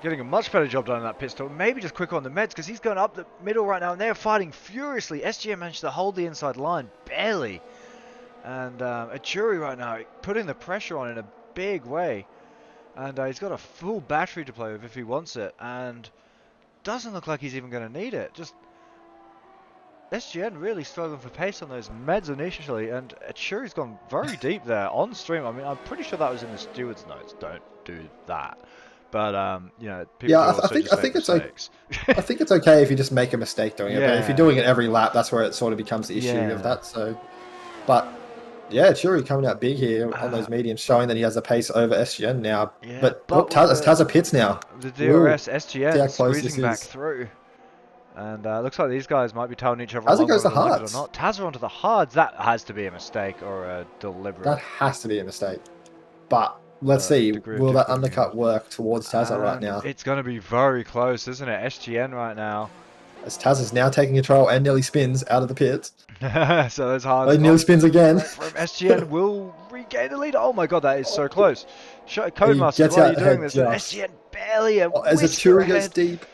Getting a much better job done in that pit stop. Maybe just quicker on the meds because he's going up the middle right now and they're fighting furiously. SGN managed to hold the inside line barely. And Achuri right now putting the pressure on in a big way. And he's got a full battery to play with if he wants it. And doesn't look like he's even going to need it. Just SGN really struggling for pace on those meds initially. And Achuri's gone very deep there on stream. I mean, I'm pretty sure that was in the steward's notes. Don't do that. But you know, people do also just make mistakes. I think it's okay if you just make a mistake doing it. But if you're Yeah. doing it every lap, that's where it sort of becomes the issue of that. So, but yeah, Churi coming out big here on those mediums, showing that he has the pace over SGN now. Yeah, but with Tazza pits now. The DRS, See how SGN close squeezing this back is. through. And looks like these guys might be telling each other Tazza along goes whether to they like it or hards. not. Tazza onto the hards. That has to be a mistake or a deliberate. That has to be a mistake. But let's see, will that undercut work towards Tazza right now? It's going to be very close, isn't it? SGN right now. As Tazza's now taking control and nearly spins out of the pit. So those hards. He nearly spins again. From SGN will regain the lead. Oh my god, that is so close. Codemasters, Gets why are out you doing ahead this? just. SGN barely a As whisker Achuri goes ahead. deep.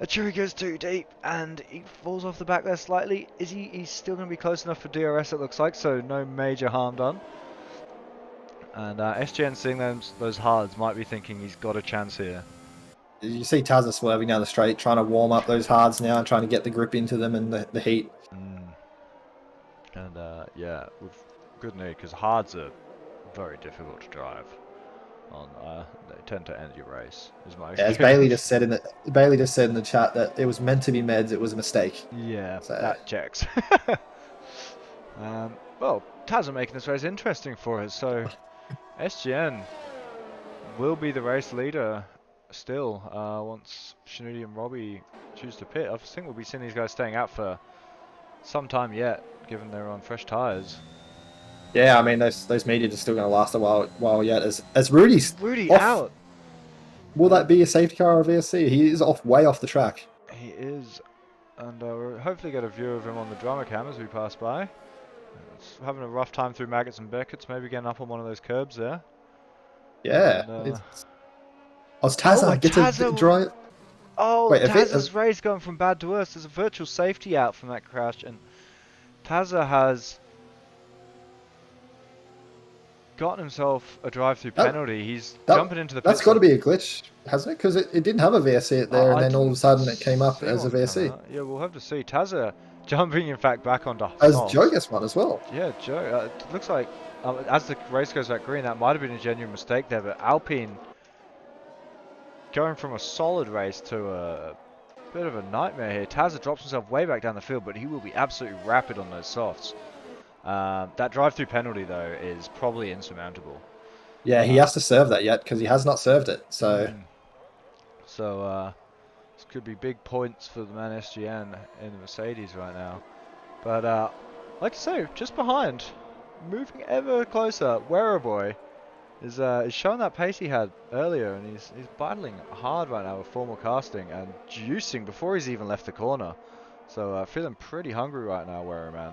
Achuri goes too deep and he falls off the back there slightly. He's still going to be close enough for DRS, it looks like, so no major harm done. And SGN seeing those hards might be thinking he's got a chance here. You see Tazza swerving down the straight, trying to warm up those hards now, trying to get the grip into them and the heat. And yeah, with good news, because hards are very difficult to drive. They tend to end your race. Is my as Bailey just said in the chat that it was meant to be meds, it was a mistake. Yeah, so. That checks. Well, Tazza making this race interesting for us. So SGN will be the race leader still once Shinuti and Robbie choose to pit. I think we'll be seeing these guys staying out for some time yet, given they're on fresh tyres. Yeah, I mean those mediums are still going to last a while yet. As Rudy off, out. Will that be a safety car or a VSC? He is way off the track. He is, and we'll hopefully get a view of him on the drama cam as we pass by. It's having a rough time through Maggots and Beckett's, maybe getting up on one of those curbs there. Yeah. Tazza gets a drive. Oh, wait, Tazza's race going from bad to worse. There's a virtual safety out from that crash, and Tazza has gotten himself a drive-through penalty. He's jumping into the pit. That's got to be a glitch, hasn't it? Because it didn't have a VSC there, and then all of a sudden it came up as a VSC. Yeah, we'll have to see. Tazza jumping, in fact, back onto as Joe gets one as well. Yeah, Joe. It looks like as the race goes back green, that might have been a genuine mistake there, but Alpine going from a solid race to a bit of a nightmare here. Tazza drops himself way back down the field, but he will be absolutely rapid on those softs. That drive-through penalty, though, is probably insurmountable. Yeah, he has to serve that yet, because he has not served it. So, this could be big points for the man SGN in the Mercedes right now. But, like I say, just behind, moving ever closer, Werrowboy is showing that pace he had earlier, and he's battling hard right now with formal casting and juicing before he's even left the corner. So, feeling pretty hungry right now, Werrow man.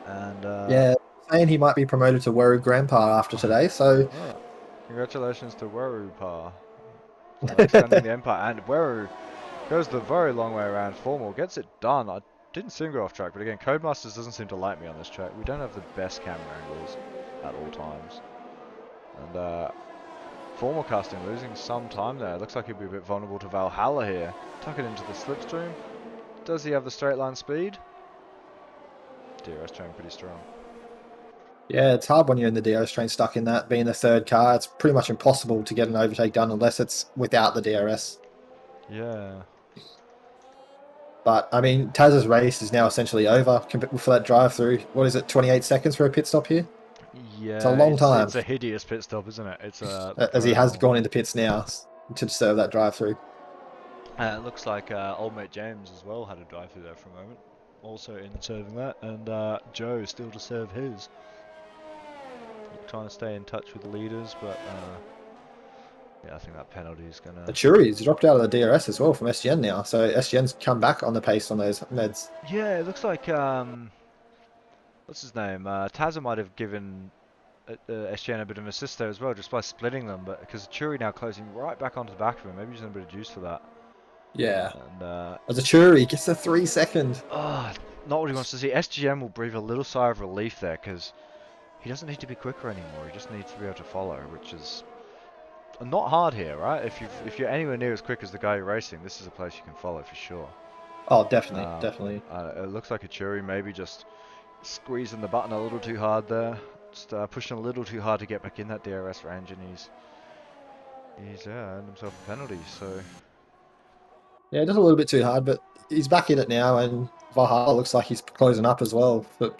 And yeah, saying he might be promoted to Weru Grandpa after today. So congratulations to Weru Pa, extending the empire. And Weru goes the very long way around. Formal gets it done. I didn't see him go off track, but again, Codemasters doesn't seem to like me on this track. We don't have the best camera angles at all times. And Formal casting losing some time there. Looks like he'll be a bit vulnerable to Valhalla here. Tuck it into the slipstream. Does he have the straight line speed? DRS train pretty strong. Yeah, it's hard when you're in the DRS train stuck in that, being the third car. It's pretty much impossible to get an overtake done unless it's without the DRS. Yeah. But, I mean, Taz's race is now essentially over for that drive-through. What is it, 28 seconds for a pit stop here? It's a Yeah, long time, it's a hideous pit stop, isn't it? It's a as he very has long gone one. into pits now to serve that drive-through. It looks like old mate James as well had a drive through there for a moment. Also in serving that, and Joe still to serve his. Trying to stay in touch with the leaders, but yeah, I think that penalty is gonna. He's dropped out of the DRS as well from SGN now, so SGN's come back on the pace on those meds. Yeah, it looks like what's his name? Tazza might have given SGN a bit of an assist there as well, just by splitting them. But because Churi now closing right back onto the back of him, maybe using a bit of juice for that. Yeah. And As a Churi gets a 3 second. Not what he wants to see. SGN will breathe a little sigh of relief there because he doesn't need to be quicker anymore. He just needs to be able to follow, which is not hard here, right? If you're anywhere near as quick as the guy you're racing, this is a place you can follow for sure. Oh, definitely, definitely. It looks like a Churi maybe just squeezing the button a little too hard there, just pushing a little too hard to get back in that DRS range, and he's earned himself a penalty. So Yeah, just a little bit too hard, but he's back in it now, and Valhalla looks like he's closing up as well for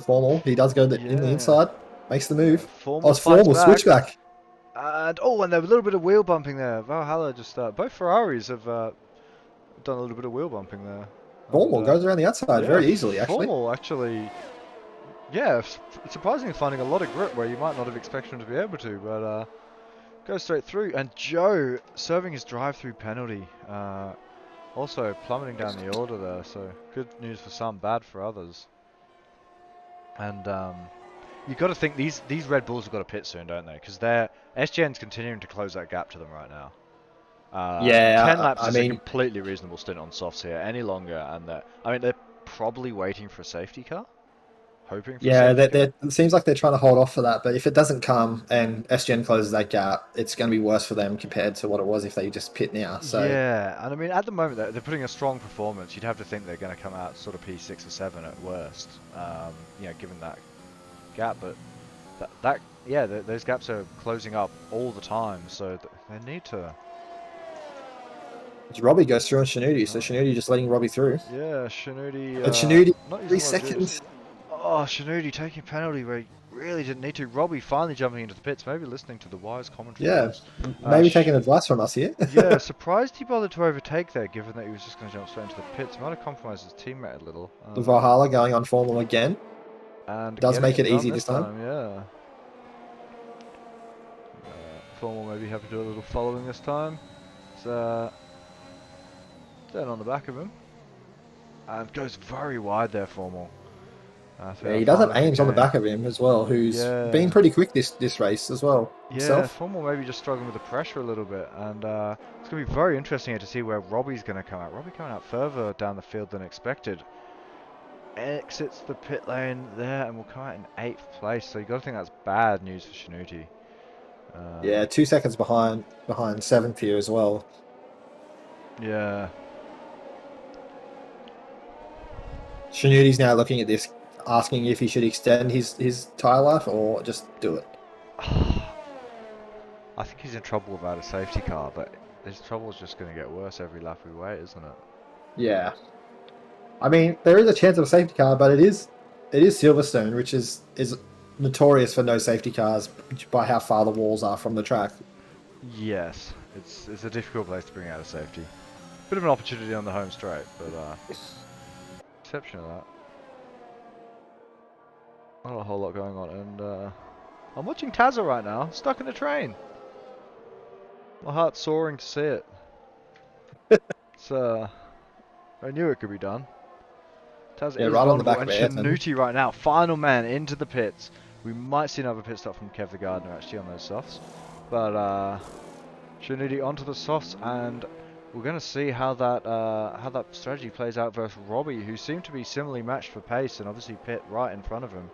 Formal. He does go in the inside, makes the move. Formal it's Formal switchback. And there was a little bit of wheel bumping there. Valhalla just both Ferraris have done a little bit of wheel bumping there. Formal goes around the outside very easily, actually. Formal actually, yeah, surprisingly finding a lot of grip where you might not have expected him to be able to, but goes straight through. And Joe serving his drive-through penalty, also plummeting down the order there. So good news for some, bad for others. And you got to think these Red Bulls have got to pit soon, don't they? Because SGN's continuing to close that gap to them right now. 10 laps is a completely reasonable stint on softs here. Any longer, and they're probably waiting for a safety car, hoping for a safety car. It seems like they're trying to hold off for that. But if it doesn't come and SGN closes that gap, it's going to be worse for them compared to what it was if they just pit now. So yeah, and I mean at the moment they're putting a strong performance. You'd have to think they're going to come out sort of P6 or 7 at worst. Given that gap, but those gaps are closing up all the time, so they need to. Robbie goes through on Shinudi, so Shinudi just letting Robbie through. Yeah, Shinudi. And Shinudi, 3 seconds. Oh, Shinudi taking a penalty where he really didn't need to. Robbie finally jumping into the pits, maybe listening to the wise commentary. Yeah, maybe taking advice from us here. Yeah, surprised he bothered to overtake there, given that he was just going to jump straight into the pits. Might have compromised his teammate a little. Valhalla going on Formal again. And does make it easy this time. Yeah. Formal maybe have to do a little following this time. So down on the back of him, and goes very wide there, Formal. He does have Ames on the back of him as well, who's been pretty quick this race as well. Yeah, Formal maybe just struggling with the pressure a little bit, and it's going to be very interesting here to see where Robbie's going to come out. Robbie coming out further down the field than expected. Exits the pit lane there and will come out in 8th place, so you got to think that's bad news for Shinuti. 2 seconds behind 7th here as well. Yeah. Shinuti's now looking at this, asking if he should extend his tyre life or just do it. I think he's in trouble without a safety car, but his trouble is just going to get worse every lap we wait, isn't it? Yeah. I mean, there is a chance of a safety car, but it is Silverstone, which is notorious for no safety cars by how far the walls are from the track. Yes, it's a difficult place to bring out a safety. Bit of an opportunity on the home straight, but exception of that. Not a whole lot going on, and I'm watching Tazza right now, stuck in a train. My heart's soaring to see it. I knew it could be done. Tazza is right on the back and of Ayrton. Shinuti right now, final man into the pits. We might see another pit stop from Kev the Gardener actually on those softs, but Shinuti onto the softs, and we're going to see how that strategy plays out versus Robbie, who seemed to be similarly matched for pace, and obviously pit right in front of him.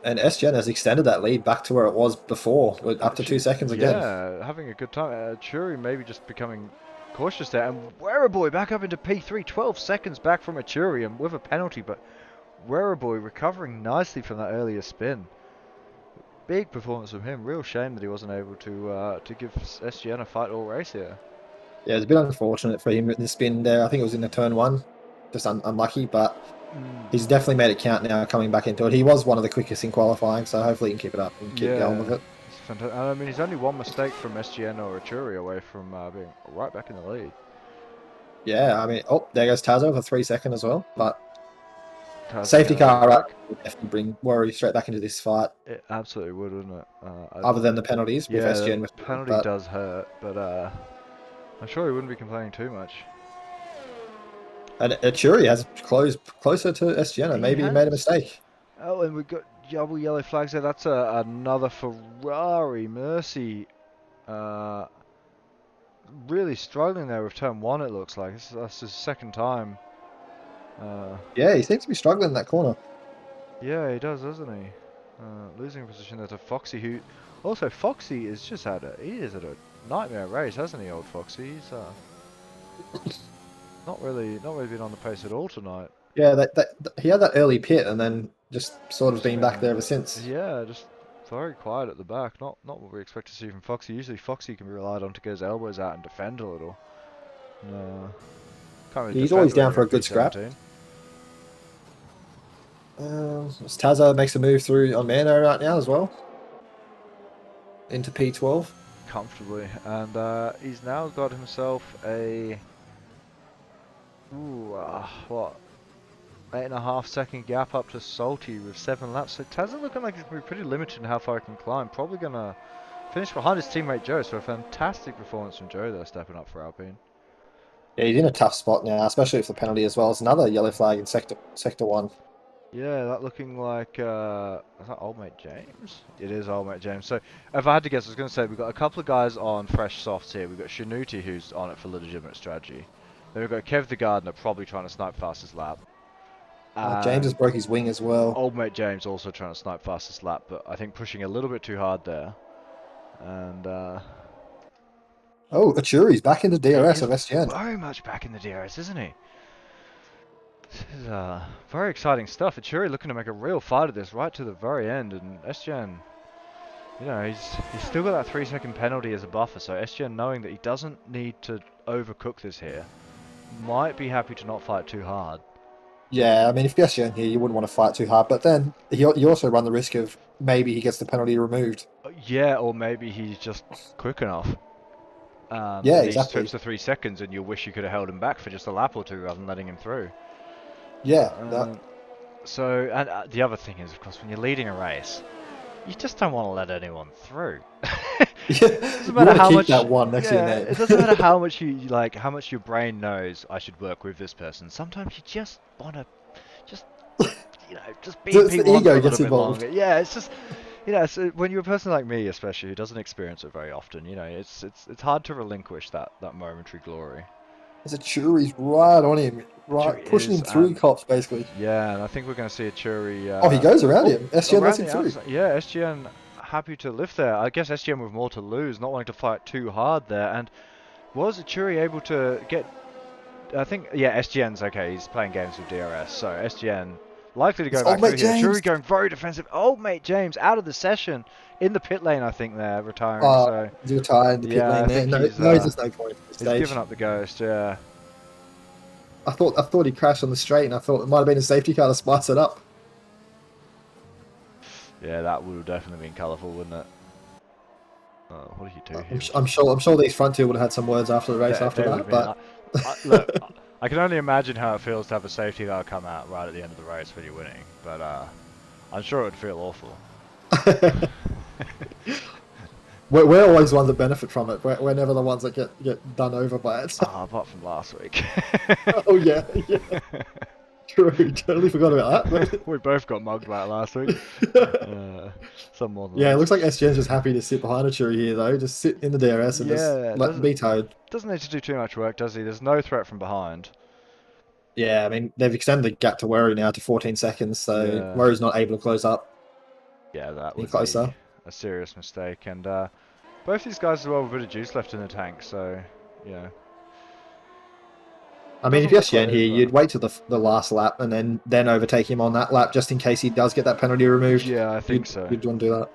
And SGN has extended that lead back to where it was before, up to 2 seconds again. Yeah, having a good time. Churi maybe just becoming cautious there. And Werribee back up into P3, 12 seconds back from Churi and with a penalty, but Werribee recovering nicely from that earlier spin. Big performance from him. Real shame that he wasn't able to give SGN a fight all race here. Yeah, it's a bit unfortunate for him in the spin there. I think it was in the turn 1. Just unlucky, but he's definitely made it count now coming back into it. He was one of the quickest in qualifying, so hopefully he can keep it up and keep going with it. It's fantastic. I mean, he's only one mistake from SGN or Churi away from being right back in the lead. Yeah, I mean, oh, there goes Tazo for 3 seconds as well. But safety car up would definitely bring Worry straight back into this fight. It absolutely would, wouldn't it? Other than the penalties with SGN. The penalty does hurt, but I'm sure he wouldn't be complaining too much. And Churi has closer to SGN and maybe he made a mistake. Oh, and we've got double yellow flags there. That's another Ferrari. Mercy. Really struggling there with turn 1, it looks like. That's his second time. Yeah, he seems to be struggling in that corner. Yeah, he does, doesn't he? Losing position there to Foxy, who... Also, Foxy is just had a... He is at a nightmare race, hasn't he, old Foxy? He's not really been on the pace at all tonight. Yeah, he had that early pit and then just sort of been back there ever since. Yeah, just very quiet at the back. Not what we expect to see from Foxy. Usually Foxy can be relied on to get his elbows out and defend a little. No. He's always down for a good scrap. Taza makes a move through on Mano right now as well. Into P12. Comfortably. And he's now got himself a... what? 8.5 second gap up to Salty with 7 laps. So Taza looking like he's going to be pretty limited in how far he can climb. Probably going to finish behind his teammate Joe. So a fantastic performance from Joe there, stepping up for Alpine. Yeah, he's in a tough spot now, especially with the penalty as well. It's another yellow flag in sector 1. Yeah, that looking like, is that old mate James? It is old mate James. So, if I had to guess, I was going to say, we've got a couple of guys on fresh softs here. We've got Shanuti, who's on it for legitimate strategy. Then we've got Kev the Gardener, probably trying to snipe fastest lap. James has broke his wing as well. Old mate James also trying to snipe fastest lap, but I think pushing a little bit too hard there. And, oh, Achuri's back in the DRS of SGN. Very much back in the DRS, isn't he? This is very exciting stuff. Achuri looking to make a real fight of this right to the very end, and SGN, you know, he's still got that 3 second penalty as a buffer, so SGN knowing that he doesn't need to overcook this here, might be happy to not fight too hard. Yeah, I mean, if you're SGN here, you wouldn't want to fight too hard, but then you also run the risk of maybe he gets the penalty removed. Yeah, or maybe he's just quick enough. Yeah, exactly. He trips the 3 seconds, and you wish you could have held him back for just a lap or two rather than letting him through. Yeah. So, and the other thing is, of course, when you're leading a race, you just don't want to let anyone through. It doesn't matter how much that one next to your name. It doesn't matter how much how much your brain knows I should work with this person. Sometimes you just want to, just be the people ego a little gets bit involved. longer. Yeah, it's just. So when you're a person like me, especially who doesn't experience it very often, it's hard to relinquish that momentary glory. There's a Churi's right on him, pushing him through cops, basically. Yeah, and I think we're going to see a Churi... he goes around him. SGN lets him through. Yeah, SGN happy to lift there. I guess SGN with more to lose, not wanting to fight too hard there. And was Churi able to get... I think, yeah, SGN's okay. He's playing games with DRS, so SGN likely to go back through here. Churi going very defensive. Old mate James out of the session in the pit lane, I think, there, retiring. So he's retired in the pit lane there. No, there's no point at this stage. He's given up the ghost, yeah. I thought he crashed on the straight, and I thought it might have been a safety car to spice it up. Yeah, that would have definitely been colourful, wouldn't it? Oh, what did he do here? I'm sure these front two would have had some words after the race after that. But look, I can only imagine how it feels to have a safety car come out right at the end of the race when you're winning. But I'm sure it would feel awful. We're always the ones that benefit from it. We're never the ones that get done over by it. Apart from last week. Oh yeah. True, totally forgot about that. We both got mugged by it last week. Some more than it looks like SGN's just happy to sit behind a Churi here though. Just sit in the DRS and just let them be towed. Doesn't need to do too much work, does he? There's no threat from behind. Yeah, I mean, they've extended the gap to Worry now to 14 seconds, so Worry's not able to close up. Yeah, that Any was closer. a serious mistake. And both these guys as well with a bit of juice left in the tank, so, you know. I mean, if Doesn't you're look like Yen here, they've... you'd wait till the last lap and then overtake him on that lap just in case he does get that penalty removed. Yeah, I think so. You'd want to do that.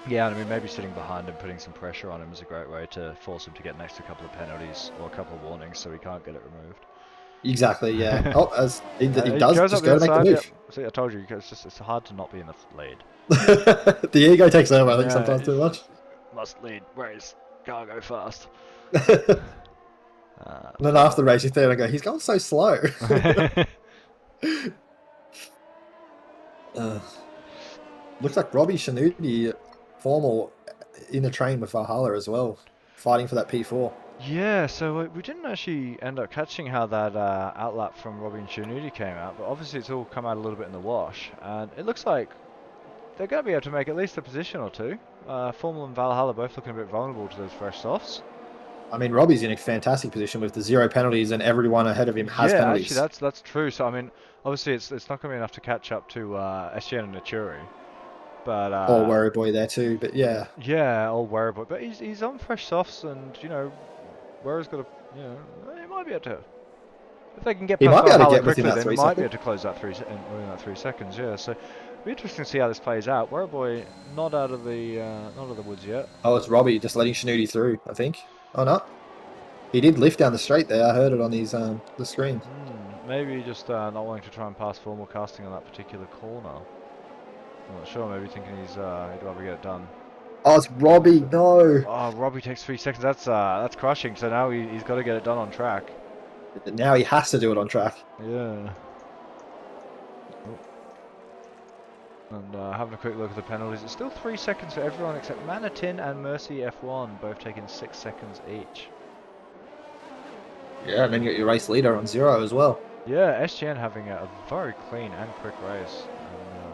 Yeah, I mean, maybe sitting behind him, putting some pressure on him is a great way to force him to get next to a couple of penalties or a couple of warnings so he can't get it removed. Exactly, yeah. Oh, as he He does, goes up just the go to make the inside, yep. move. See, I told you, it's hard to not be in the lead. The ego takes over, I think, Yeah, sometimes too much. Must lead, whereas can't go fast. And then after the race, you think, I go, he's going so slow. Looks like Robbie Shanuti, formal in the train with Valhalla as well, fighting for that P4. Yeah, so we didn't actually end up catching how that outlap from Robbie and Shanuti came out, but obviously it's all come out a little bit in the wash, and it looks like they're going to be able to make at least a position or two. Formal and Valhalla both looking a bit vulnerable to those fresh softs. I mean, Robbie's in a fantastic position with the 0 penalties, and everyone ahead of him has Yeah, penalties. actually that's true. So I mean, obviously it's not going to be enough to catch up to SGN and Naturi, but Or Worry Boy there too, but yeah. yeah, or Wearable, but he's on fresh softs, and you know, Wearer's got a, you know, he might be able to. If they can get He past might be able to Valhalla get within quickly, that then he 3 might be seconds. able to close that within that 3 seconds. Yeah, so it'll be interesting to see how this plays out. Wearable not out of the woods yet. Oh, it's Robbie just letting Shanuti through, I think. Oh, no. He did lift down the straight there. I heard it on his the screen. Maybe just not wanting to try and pass formal casting on that particular corner. I'm not sure. Maybe thinking he'd rather get it done. Oh, it's Robbie. No. Oh, Robbie takes 3 seconds. That's crushing. So now he's got to get it done on track. Now he has to do it on track. Yeah. And having a quick look at the penalties, it's still 3 seconds for everyone except Manatin and Mercy F1, both taking 6 seconds each. Yeah, and then you got your race leader on 0 as well. Yeah, SGN having a very clean and quick race. And,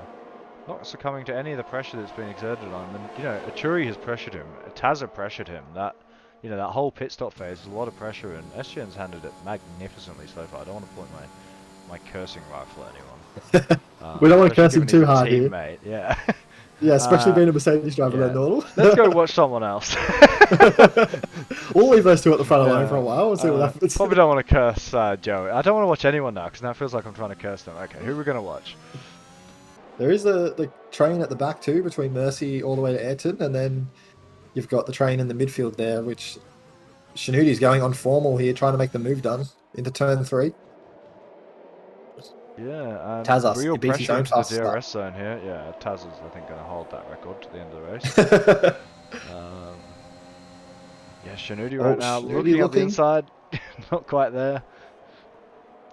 not succumbing to any of the pressure that's been exerted on him. And, you know, Aturi has pressured him. Taza pressured him. That whole pit stop phase is a lot of pressure, and SGN's handled it magnificently so far. I don't want to point my cursing rifle at anyone. We don't want to curse him given too he's a hard here. teammate, yeah. Yeah, especially being a Mercedes driver yeah. then, Nordal. Let's go watch someone else. We'll leave those two at the front alone for a while and see what happens. Probably don't want to curse Joey. I don't want to watch anyone now because now it feels like I'm trying to curse them. Okay, who are we going to watch? There is the train at the back too, between Mercy all the way to Ayrton, and then you've got the train in the midfield there, which Shanuti's going on formal here, trying to make the move done into turn 3. Yeah, Tazas, real he beats his pressure own into the fastest lap. DRS zone here. Yeah, Taz is, I think, going to hold that record to the end of the race. Yeah, Shanuti right now looking up the inside. Not quite there.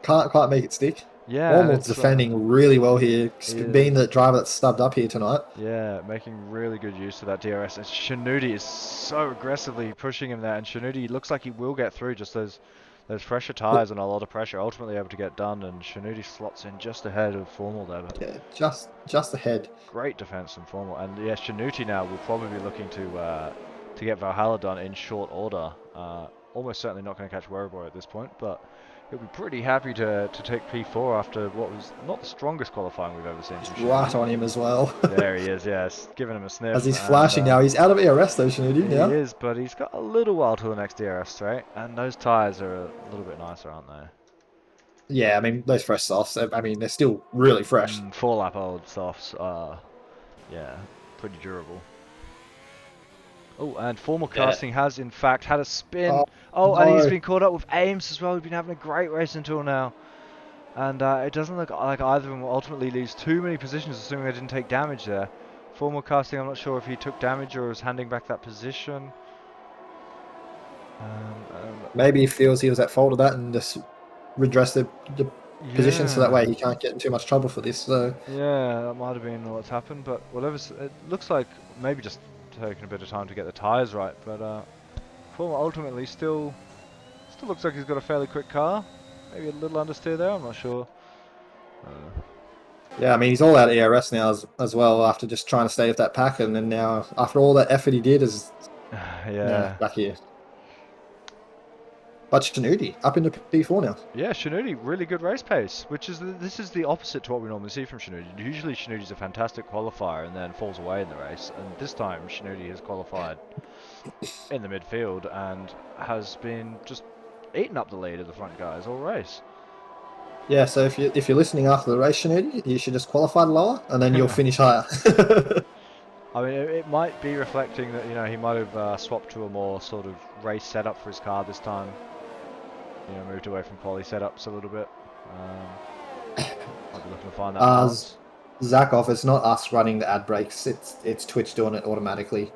Can't quite make it stick. Yeah, Formal's defending really well here, being the driver that's stubbed up here tonight. Yeah, making really good use of that DRS. And Shanuti is so aggressively pushing him there, and Shanuti looks like he will get through just those fresher tyres and a lot of pressure, ultimately able to get done, and Shanuti slots in just ahead of Formal there. But yeah, just ahead. Great defense from Formal, and yeah, Shanuti now will probably be looking to get Valhalla done in short order. Almost certainly not going to catch Werribor at this point, but he'll be pretty happy to take P4 after what was not the strongest qualifying we've ever seen. Right on him as well. There he is, yes, giving him a sniff. As he's flashing now, he's out of ERS though, Shanuti. He is, but he's got a little while till the next DRS straight, and those tyres are a little bit nicer, aren't they? Yeah, I mean, those fresh softs, I mean, they're still really fresh. 4-lap old softs are, yeah, pretty durable. Oh, and Formal Casting has, in fact, had a spin. Oh, and he's been caught up with Ames as well. He's been having a great race until now. And it doesn't look like either of them will ultimately lose too many positions, assuming they didn't take damage there. Formal Casting, I'm not sure if he took damage or was handing back that position. Maybe he feels he was at fault of that and just redress the position so that way he can't get in too much trouble for this. So yeah, that might have been what's happened, but whatever. It looks like maybe just taking a bit of time to get the tyres right, but Formal ultimately still looks like he's got a fairly quick car. Maybe a little understeer there, I'm not sure. Yeah, I mean, he's all out of ERS now as well after just trying to stay with that pack, and then now, after all that effort he did, is back here. But Shinudi up into P4 now. Yeah, Shinudi, really good race pace, which is this is the opposite to what we normally see from Shinudi. Usually Shinudi's a fantastic qualifier and then falls away in the race, and this time Shinudi has qualified in the midfield and has been just eating up the lead of the front guys all race. Yeah, so if you're listening after the race, Shinudi, you should just qualify lower, and then you'll finish higher. I mean, it might be reflecting that, you know, he might have swapped to a more sort of race setup for his car this time. You know, moved away from quali setups a little bit. Might be looking to find that balance. Zakov, it's not us running the ad breaks. It's Twitch doing it automatically.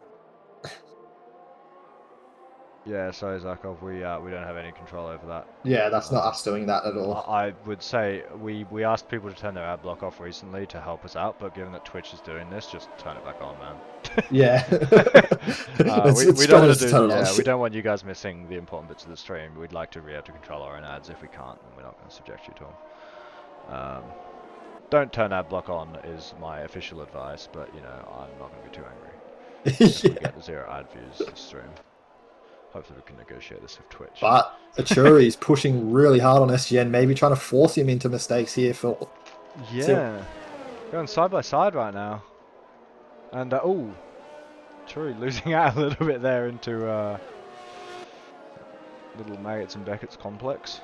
Yeah, so Zakov, we don't have any control over that. Yeah, that's not us doing that at all. I would say we asked people to turn their ad block off recently to help us out, but given that Twitch is doing this, just turn it back on, man. Yeah. We don't want to do. Yeah, we don't want you guys missing the important bits of the stream. We'd like to be able to control our own ads. If we can't, then we're not going to subject you to them. Don't turn ad block on is my official advice, but you know I'm not going to be too angry if we get the 0 ad views this stream. Hopefully we can negotiate this with Twitch. But Achuri is pushing really hard on SGN, maybe trying to force him into mistakes here for... Yeah. Going side by side right now. And, oh, Achuri losing out a little bit there into little Maggots and Beckett's complex.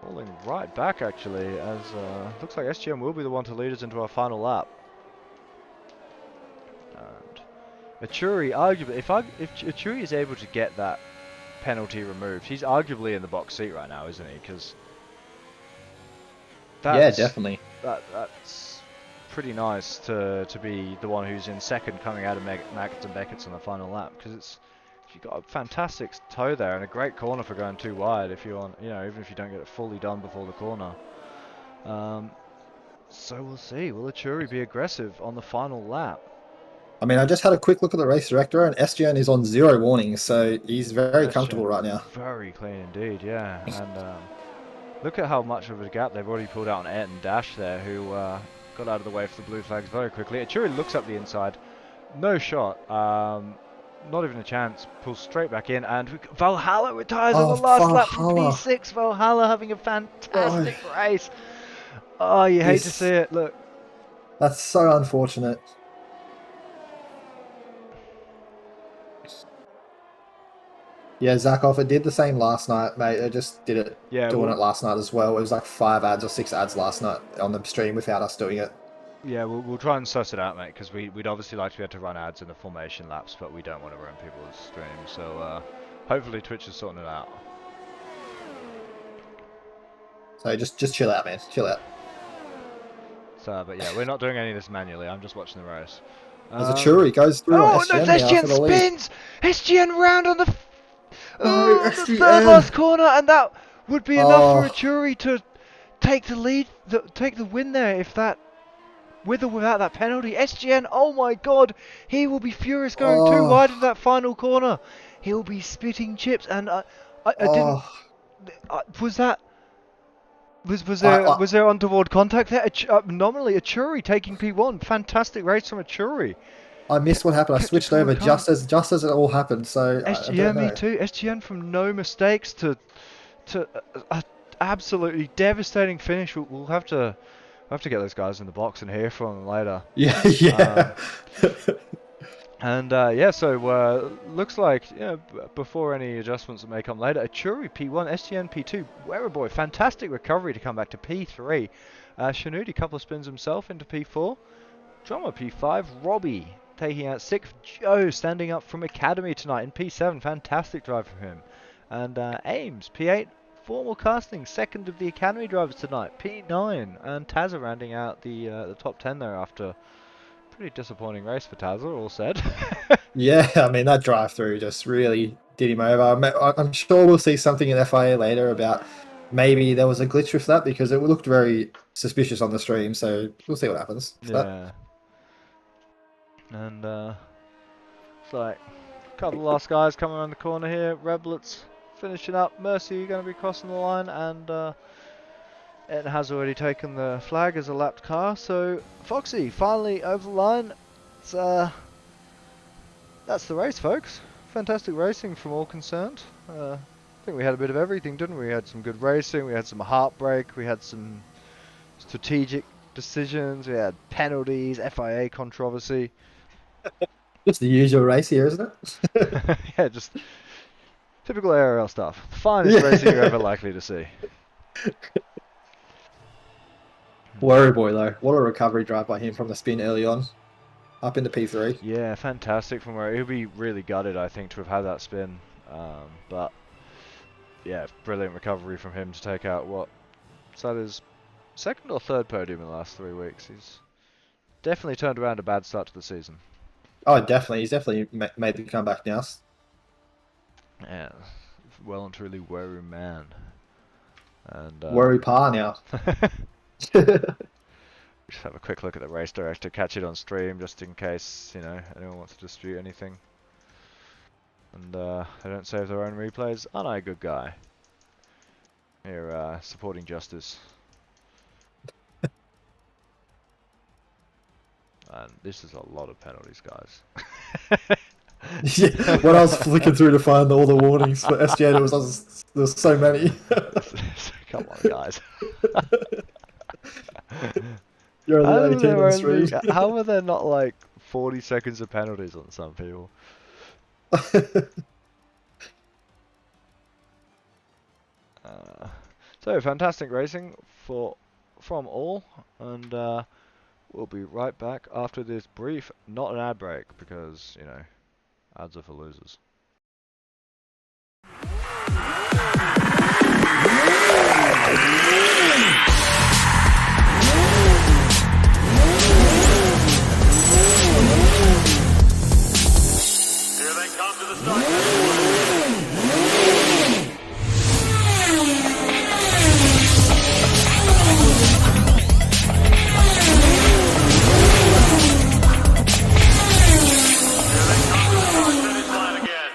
Falling right back, actually, as looks like SGN will be the one to lead us into our final lap. Achuri, arguably, if Achuri is able to get that penalty removed, he's arguably in the box seat right now, isn't he? Because yeah, definitely. That's pretty nice to be the one who's in second, coming out of Maggots and Beckett's on the final lap. Because you've got a fantastic toe there and a great corner for going too wide. If you want, you know, even if you don't get it fully done before the corner. So we'll see. Will Achuri be aggressive on the final lap? I mean, I just had a quick look at the race director, and SGN is on 0 warnings, so he's very comfortable right now. Very clean indeed, yeah. And look at how much of a gap they've already pulled out on Ayrton Dash there, who got out of the way for the blue flags very quickly. Achuri looks up the inside, no shot, not even a chance, pulls straight back in, and Valhalla retires on the last lap from P6. Valhalla having a fantastic race. Oh, you hate to see it, look. That's so unfortunate. Yeah, Zakov, it did the same last night, mate. It just did it, doing it last night as well. It was like 5 ads or 6 ads last night on the stream without us doing it. Yeah, we'll try and suss it out, mate, because we'd obviously like to be able to run ads in the formation laps, but we don't want to ruin people's streams. So hopefully Twitch is sorting it out. So just chill out, man. Chill out. So, but yeah, we're not doing any of this manually. I'm just watching the race. As Achuri goes through on SGN no, SGN spins! SGN round on the the third last corner, and that would be enough for Achuri to take the lead, take the win there. If that, with or without that penalty, SGN, oh my god, he will be furious going too wide in that final corner. He'll be spitting chips, and I didn't. Was there untoward contact there? Nominally, Achuri taking P1. Fantastic race from Achuri. I missed what happened. I switched over just as it all happened. So yeah, me too. SGN from no mistakes to a absolutely devastating finish. We'll have to get those guys in the box and hear from them later. Yeah. So looks like before any adjustments that may come later, Achuri P1, SGN P2, Wereboy, fantastic recovery to come back to P3. Shinudi, couple of spins himself into P4. Drummer P5, Robbie taking out 6th. Joe standing up from Academy tonight in P7, fantastic drive from him. And Ames P8, formal casting, 2nd of the Academy drivers tonight, P9, and Tazza rounding out the top 10 there after. Pretty disappointing race for Tazza, all said. Yeah, I mean, that drive-through just really did him over. I'm sure we'll see something in FIA later about maybe there was a glitch with that, because it looked very suspicious on the stream, so we'll see what happens. Yeah. And it's like a couple of last guys coming around the corner here. Reblets finishing up. Mercy going to be crossing the line, and it has already taken the flag as a lapped car. So Foxy finally over the line. It's, that's the race, folks. fantastic racing from all concerned. I think we had a bit of everything, didn't we? We had some good racing, we had some heartbreak, we had some strategic decisions, we had penalties, FIA controversy. Just the usual race here, isn't it? Yeah, just typical ARL stuff. Finest racing you're ever likely to see. Worry boy though, what a recovery drive by him from the spin early on, up into P3. Yeah, fantastic from where he'll be really gutted, I think, to have had that spin. But yeah, brilliant recovery from him to take out what is that his second or third podium in the last 3 weeks. He's definitely turned around a bad start to the season. Oh, definitely, he's definitely made the comeback now. Yeah, well and truly worry man. And Worry pa now. just have a quick look at the race director, catch it on stream just in case, anyone wants to dispute anything. And they don't save their own replays. Aren't I a good guy? Here, supporting justice. And this is a lot of penalties, guys. Yeah, when I was flicking through to find all the warnings for SGA, there was so many. Come on, guys. You're only 18 on the stream. How were there not like 40 seconds of penalties on some people? So fantastic racing from all, and we'll be right back after this brief, not an ad break, because ads are for losers. Here they come to the start. Finish line again.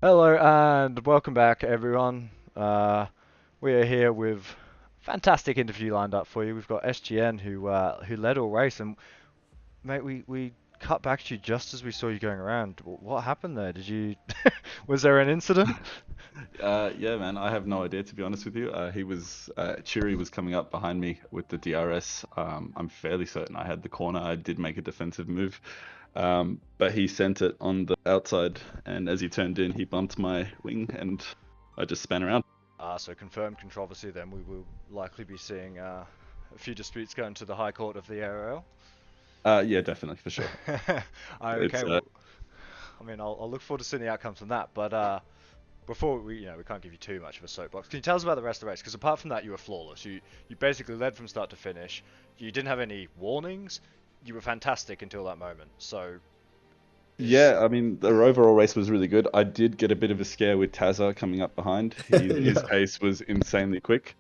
Hello and welcome back, everyone. We are here with a fantastic interview lined up for you. We've got SGN who led all race, and mate, we cut back to you just as we saw you going around. What happened there? Did you was there an incident? Yeah, man, I have no idea, to be honest with you. Chiri was coming up behind me with the DRS. I'm fairly certain I had the corner. I did make a defensive move. But he sent it on the outside, and as he turned in, he bumped my wing, and I just span around. So confirmed controversy then. We will likely be seeing a few disputes going to the High Court of the ARL. Yeah, definitely, for sure. Okay, well, I mean, I'll look forward to seeing the outcomes from that, but before we can't give you too much of a soapbox. Can you tell us about the rest of the race? Because apart from that, you were flawless. You basically led from start to finish. You didn't have any warnings. you were fantastic until that moment. So Yeah, I mean, the overall race was really good. I did get a bit of a scare with Tazza coming up behind. His Yeah. pace was insanely quick.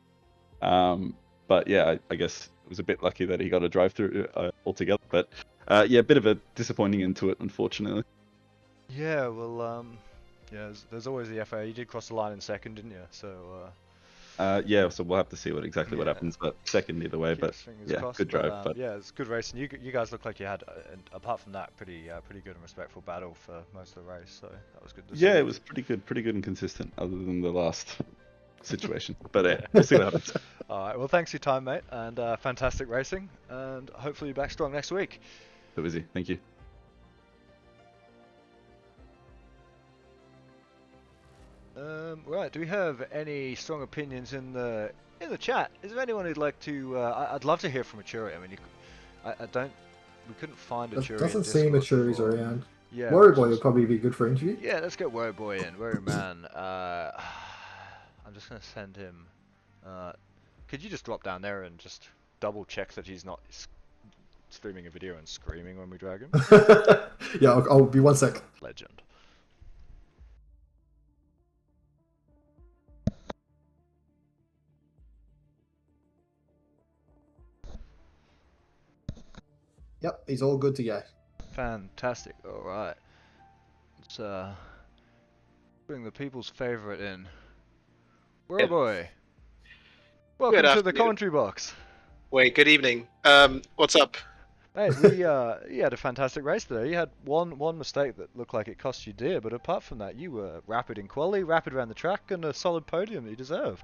But yeah, I guess it was a bit lucky that he got a drive through altogether. But yeah, a bit of a disappointing end to it, unfortunately. yeah, well, yeah, there's always the FA. You did cross the line in second, didn't you? So Yeah, so we'll have to see exactly what yeah, happens. But second either way. keep But his fingers yeah, crossed. good drive. But Yeah, it's good racing. You guys look like you had, apart from that, pretty good and respectful battle for most of the race. So that was good to see. yeah, it was pretty good and consistent, other than the last situation. But yeah, we'll see what happens. All right. Well, thanks for your time, mate, and fantastic racing. And hopefully you're back strong next week. So busy. Thank you. Right. Do we have any strong opinions in the chat? Is there anyone who'd like to? I'd love to hear from a Churi. I mean, I don't. We couldn't find a Churi. Doesn't seem a Churi's before. around. Yeah. Warrior Boy would probably be good for interview. Yeah. Let's get Warrior Boy in. Warrior Man. I'm just gonna send him. Could you just drop down there and just double check that he's not streaming a video and screaming when we drag him? Yeah, I'll be 1 sec. Legend. Yep, he's all good to go. Fantastic. All right. Let's bring the people's favorite in. Warrior Boy. Welcome Good to the afternoon. commentary box. Wait, good evening. What's up? Mate, you had a fantastic race today. You had one mistake that looked like it cost you dear, but apart from that, you were rapid in quali, rapid around the track, and a solid podium that you deserved.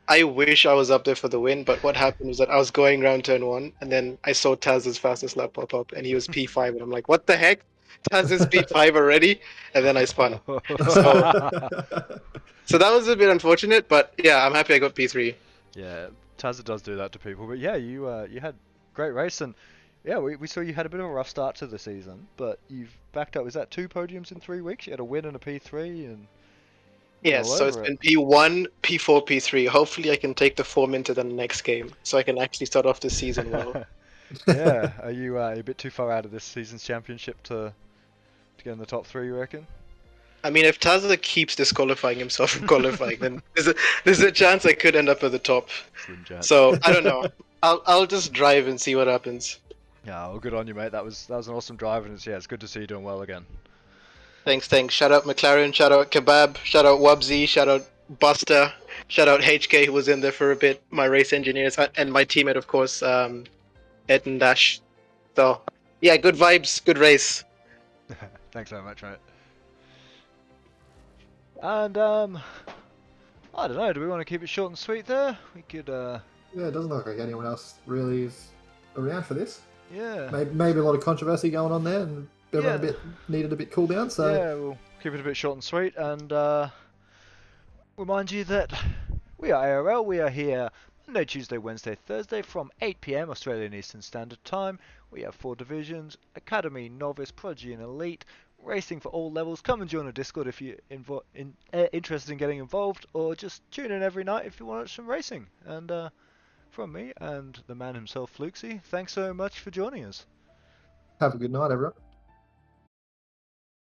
I wish I was up there for the win, but what happened was that I was going around turn 1, and then I saw Taz's fastest lap pop up, and he was P5, and I'm like, what the heck? Taz is P5 already? And then I spun. So that was a bit unfortunate, but yeah, I'm happy I got P3. Yeah, Tazza does do that to people, but yeah, you had great race, and yeah, we saw you had a bit of a rough start to the season, but you've backed up. Is that 2 podiums in 3 weeks? You had a win and a P3, and Yes, all so it's over been P1, P4, P3. Hopefully I can take the form into the next game, so I can actually start off the season well. Yeah, are you a bit too far out of this season's championship to get in the top 3, you reckon? I mean, if Tazza keeps disqualifying himself from qualifying, then there's a chance I could end up at the top. Slim chance. So I don't know. I'll just drive and see what happens. Yeah, well, good on you, mate. That was an awesome drive, and it's good to see you doing well again. Thanks. Shout out McLaren, shout out Kebab, shout out Wubsy, shout out Buster, shout out HK who was in there for a bit, my race engineers, and my teammate, of course, Ed and Dash. So, yeah, good vibes, good race. Thanks very much, mate. And I don't know. Do we want to keep it short and sweet there? We could. Yeah, it doesn't look like anyone else really is around for this. Yeah. Maybe a lot of controversy going on there, and everyone needed a bit cool down. So yeah, we'll keep it a bit short and sweet, and remind you that we are ARL. We are here Monday, Tuesday, Wednesday, Thursday from 8 p.m. Australian Eastern Standard Time. We have 4 divisions: Academy, Novice, Prodigy, and Elite. Racing for all levels. Come and join our Discord if you're interested in getting involved, or just tune in every night if you want some racing. And from me and the man himself, Flukesy, thanks so much for joining us. have a good night, everyone.